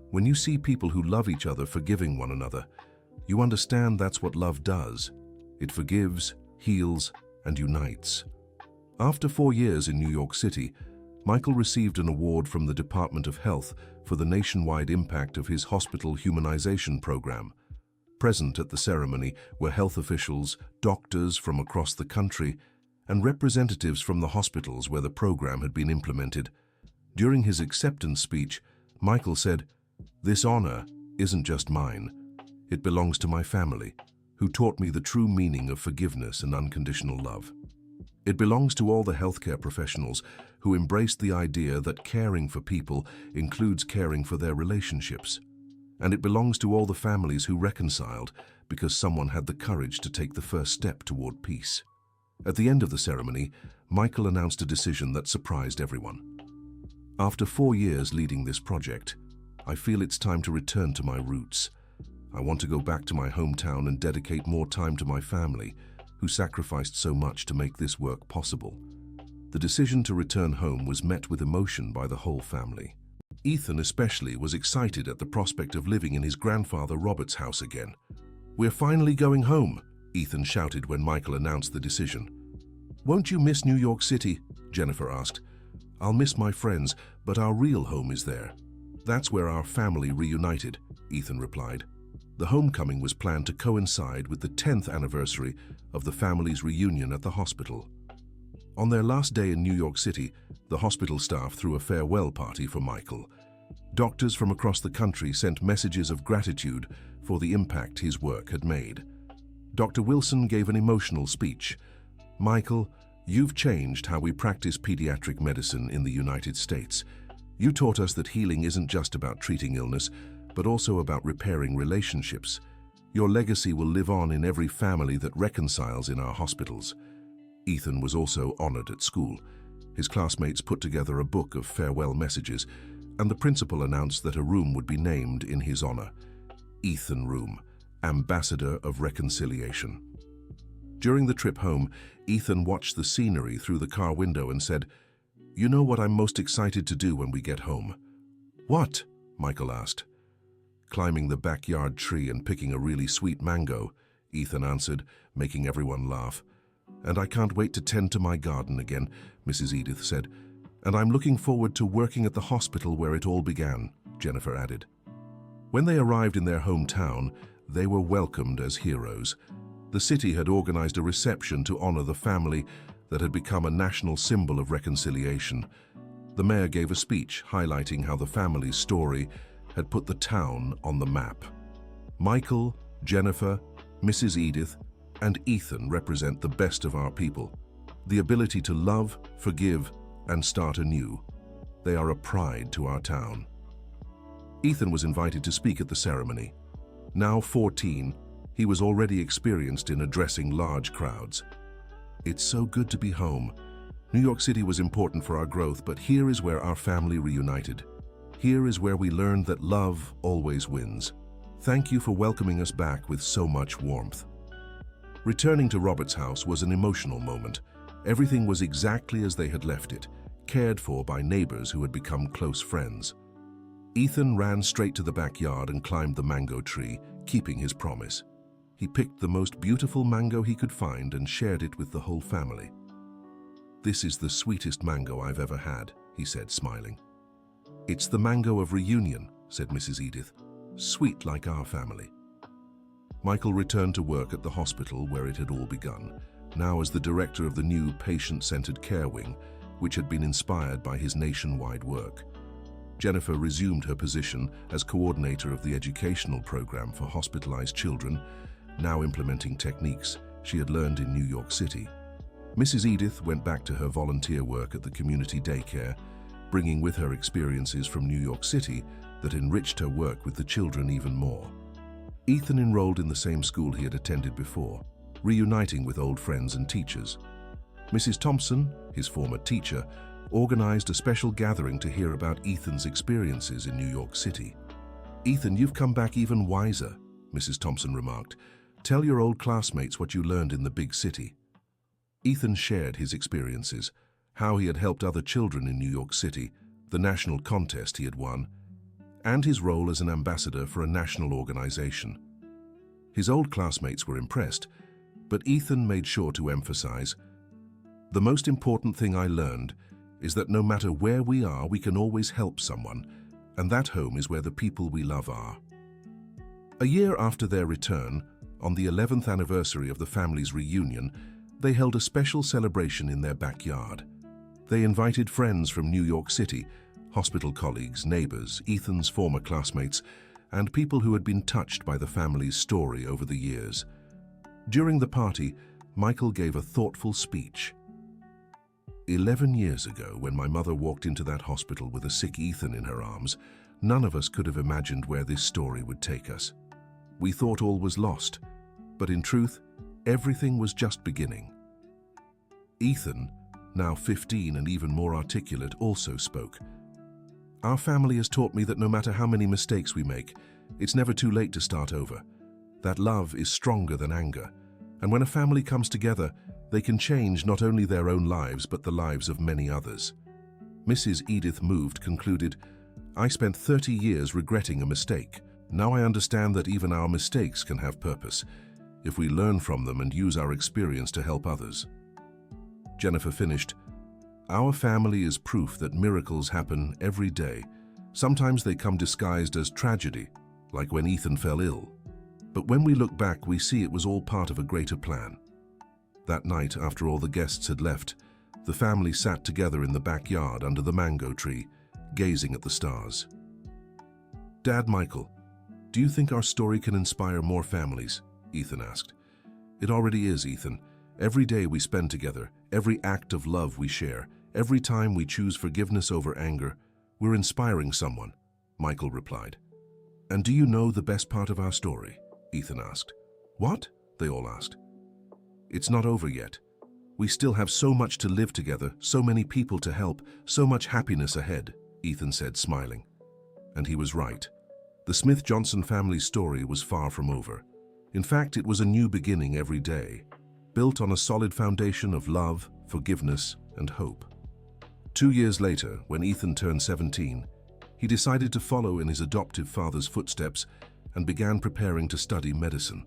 When you see people who love each other forgiving one another, you understand that's what love does. It forgives, heals, and unites." After 4 years in New York City, Michael received an award from the Department of Health for the nationwide impact of his hospital humanization program. Present at the ceremony were health officials, doctors from across the country, and representatives from the hospitals where the program had been implemented. During his acceptance speech, Michael said, "This honor isn't just mine. It belongs to my family, who taught me the true meaning of forgiveness and unconditional love. It belongs to all the healthcare professionals who embraced the idea that caring for people includes caring for their relationships. And it belongs to all the families who reconciled because someone had the courage to take the first step toward peace." At the end of the ceremony, Michael announced a decision that surprised everyone. "After 4 years leading this project, I feel it's time to return to my roots. I want to go back to my hometown and dedicate more time to my family, who sacrificed so much to make this work possible." The decision to return home was met with emotion by the whole family. Ethan especially was excited at the prospect of living in his grandfather Robert's house again. "We're finally going home," Ethan shouted when Michael announced the decision. "Won't you miss New York City?" Jennifer asked. "I'll miss my friends, but our real home is there. That's where our family reunited," Ethan replied. The homecoming was planned to coincide with the 10th anniversary of the family's reunion at the hospital. On their last day in New York City, the hospital staff threw a farewell party for Michael. Doctors from across the country sent messages of gratitude for the impact his work had made. Dr. Wilson gave an emotional speech. "Michael, you've changed how we practice pediatric medicine in the United States. You taught us that healing isn't just about treating illness, but also about repairing relationships. Your legacy will live on in every family that reconciles in our hospitals." Ethan was also honored at school. His classmates put together a book of farewell messages, and the principal announced that a room would be named in his honor. Ethan Room, Ambassador of Reconciliation. During the trip home, Ethan watched the scenery through the car window and said, "You know what I'm most excited to do when we get home? "What?" Michael asked. "Climbing the backyard tree and picking a really sweet mango," Ethan answered, making everyone laugh. "And I can't wait to tend to my garden again," Mrs. Edith said. "And I'm looking forward to working at the hospital where it all began," Jennifer added. When they arrived in their hometown, they were welcomed as heroes. The city had organized a reception to honor the family that had become a national symbol of reconciliation. The mayor gave a speech highlighting how the family's story had put the town on the map. Michael, Jennifer, Mrs. Edith, and Ethan represent the best of our people. The ability to love, forgive, and start anew. They are a pride to our town. Ethan was invited to speak at the ceremony. Now 14, he was already experienced in addressing large crowds. "It's so good to be home. New York City was important for our growth, but here is where our family reunited. Here is where we learned that love always wins. Thank you for welcoming us back with so much warmth." Returning to Robert's house was an emotional moment. Everything was exactly as they had left it, cared for by neighbors who had become close friends. Ethan ran straight to the backyard and climbed the mango tree, keeping his promise. He picked the most beautiful mango he could find and shared it with the whole family. "This is the sweetest mango I've ever had," he said, smiling. "It's the mango of reunion," said Mrs. Edith. "Sweet like our family." Michael returned to work at the hospital where it had all begun, now as the director of the new patient-centered care wing, which had been inspired by his nationwide work. Jennifer resumed her position as coordinator of the educational program for hospitalized children, now implementing techniques she had learned in New York City. Mrs. Edith went back to her volunteer work at the community daycare, bringing with her experiences from New York City that enriched her work with the children even more. Ethan enrolled in the same school he had attended before, reuniting with old friends and teachers. Mrs. Thompson, his former teacher, organized a special gathering to hear about Ethan's experiences in New York City. "Ethan, you've come back even wiser," Mrs. Thompson remarked. "Tell your old classmates what you learned in the big city." Ethan shared his experiences, how he had helped other children in New York City, the national contest he had won, and his role as an ambassador for a national organization. His old classmates were impressed, but Ethan made sure to emphasize, "The most important thing I learned is that no matter where we are, we can always help someone, and that home is where the people we love are." A year after their return, on the 11th anniversary of the family's reunion, they held a special celebration in their backyard. They invited friends from New York City, hospital colleagues, neighbors, Ethan's former classmates, and people who had been touched by the family's story over the years. During the party, Michael gave a thoughtful speech. 11 years ago, when my mother walked into that hospital with a sick Ethan in her arms, none of us could have imagined where this story would take us. We thought all was lost, but in truth, everything was just beginning. Ethan, now 15 and even more articulate, also spoke. "Our family has taught me that no matter how many mistakes we make, it's never too late to start over. That love is stronger than anger, and when a family comes together, they can change not only their own lives but the lives of many others." Mrs. Edith, moved, concluded, "I spent 30 years regretting a mistake. Now I understand that even our mistakes can have purpose, if we learn from them and use our experience to help others." Jennifer finished, "Our family is proof that miracles happen every day. Sometimes they come disguised as tragedy, like when Ethan fell ill. But when we look back, we see it was all part of a greater plan." That night, after all the guests had left, the family sat together in the backyard under the mango tree, gazing at the stars. "Dad, Michael, do you think our story can inspire more families?" Ethan asked. "It already is, Ethan. Every day we spend together, every act of love we share, every time we choose forgiveness over anger, we're inspiring someone," Michael replied. "And do you know the best part of our story?" Ethan asked. "What?" they all asked. "It's not over yet. We still have so much to live together, so many people to help, so much happiness ahead," Ethan said, smiling. And he was right. The Smith-Johnson family's story was far from over. In fact, it was a new beginning every day, built on a solid foundation of love, forgiveness, and hope. 2 years later, when Ethan turned 17, He decided to follow in his adoptive father's footsteps and began preparing to study medicine.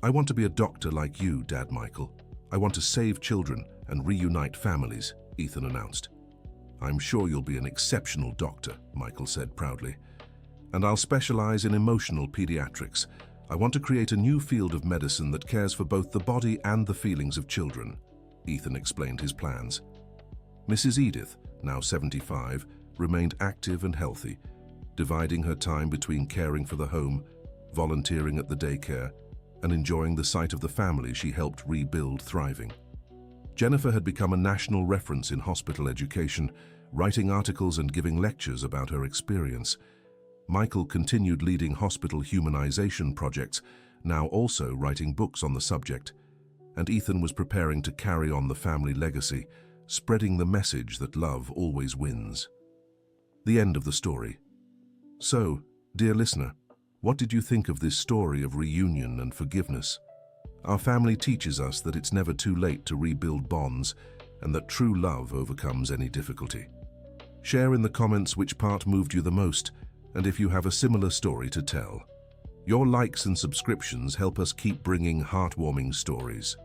"I want to be a doctor like you, Dad Michael. I want to save children and reunite families," Ethan announced. "I'm sure you'll be an exceptional doctor," Michael said proudly. "And I'll specialize in emotional pediatrics. I want to create a new field of medicine that cares for both the body and the feelings of children," Ethan explained his plans. Mrs. Edith, now 75, remained active and healthy, dividing her time between caring for the home, volunteering at the daycare, and enjoying the sight of the family she helped rebuild thriving. Jennifer had become a national reference in hospital education, writing articles and giving lectures about her experience. Michael continued leading hospital humanization projects, now also writing books on the subject, and Ethan was preparing to carry on the family legacy, spreading the message that love always wins. The end of the story. So, dear listener, what did you think of this story of reunion and forgiveness? Our family teaches us that it's never too late to rebuild bonds and that true love overcomes any difficulty. Share in the comments which part moved you the most and if you have a similar story to tell. Your likes and subscriptions help us keep bringing heartwarming stories.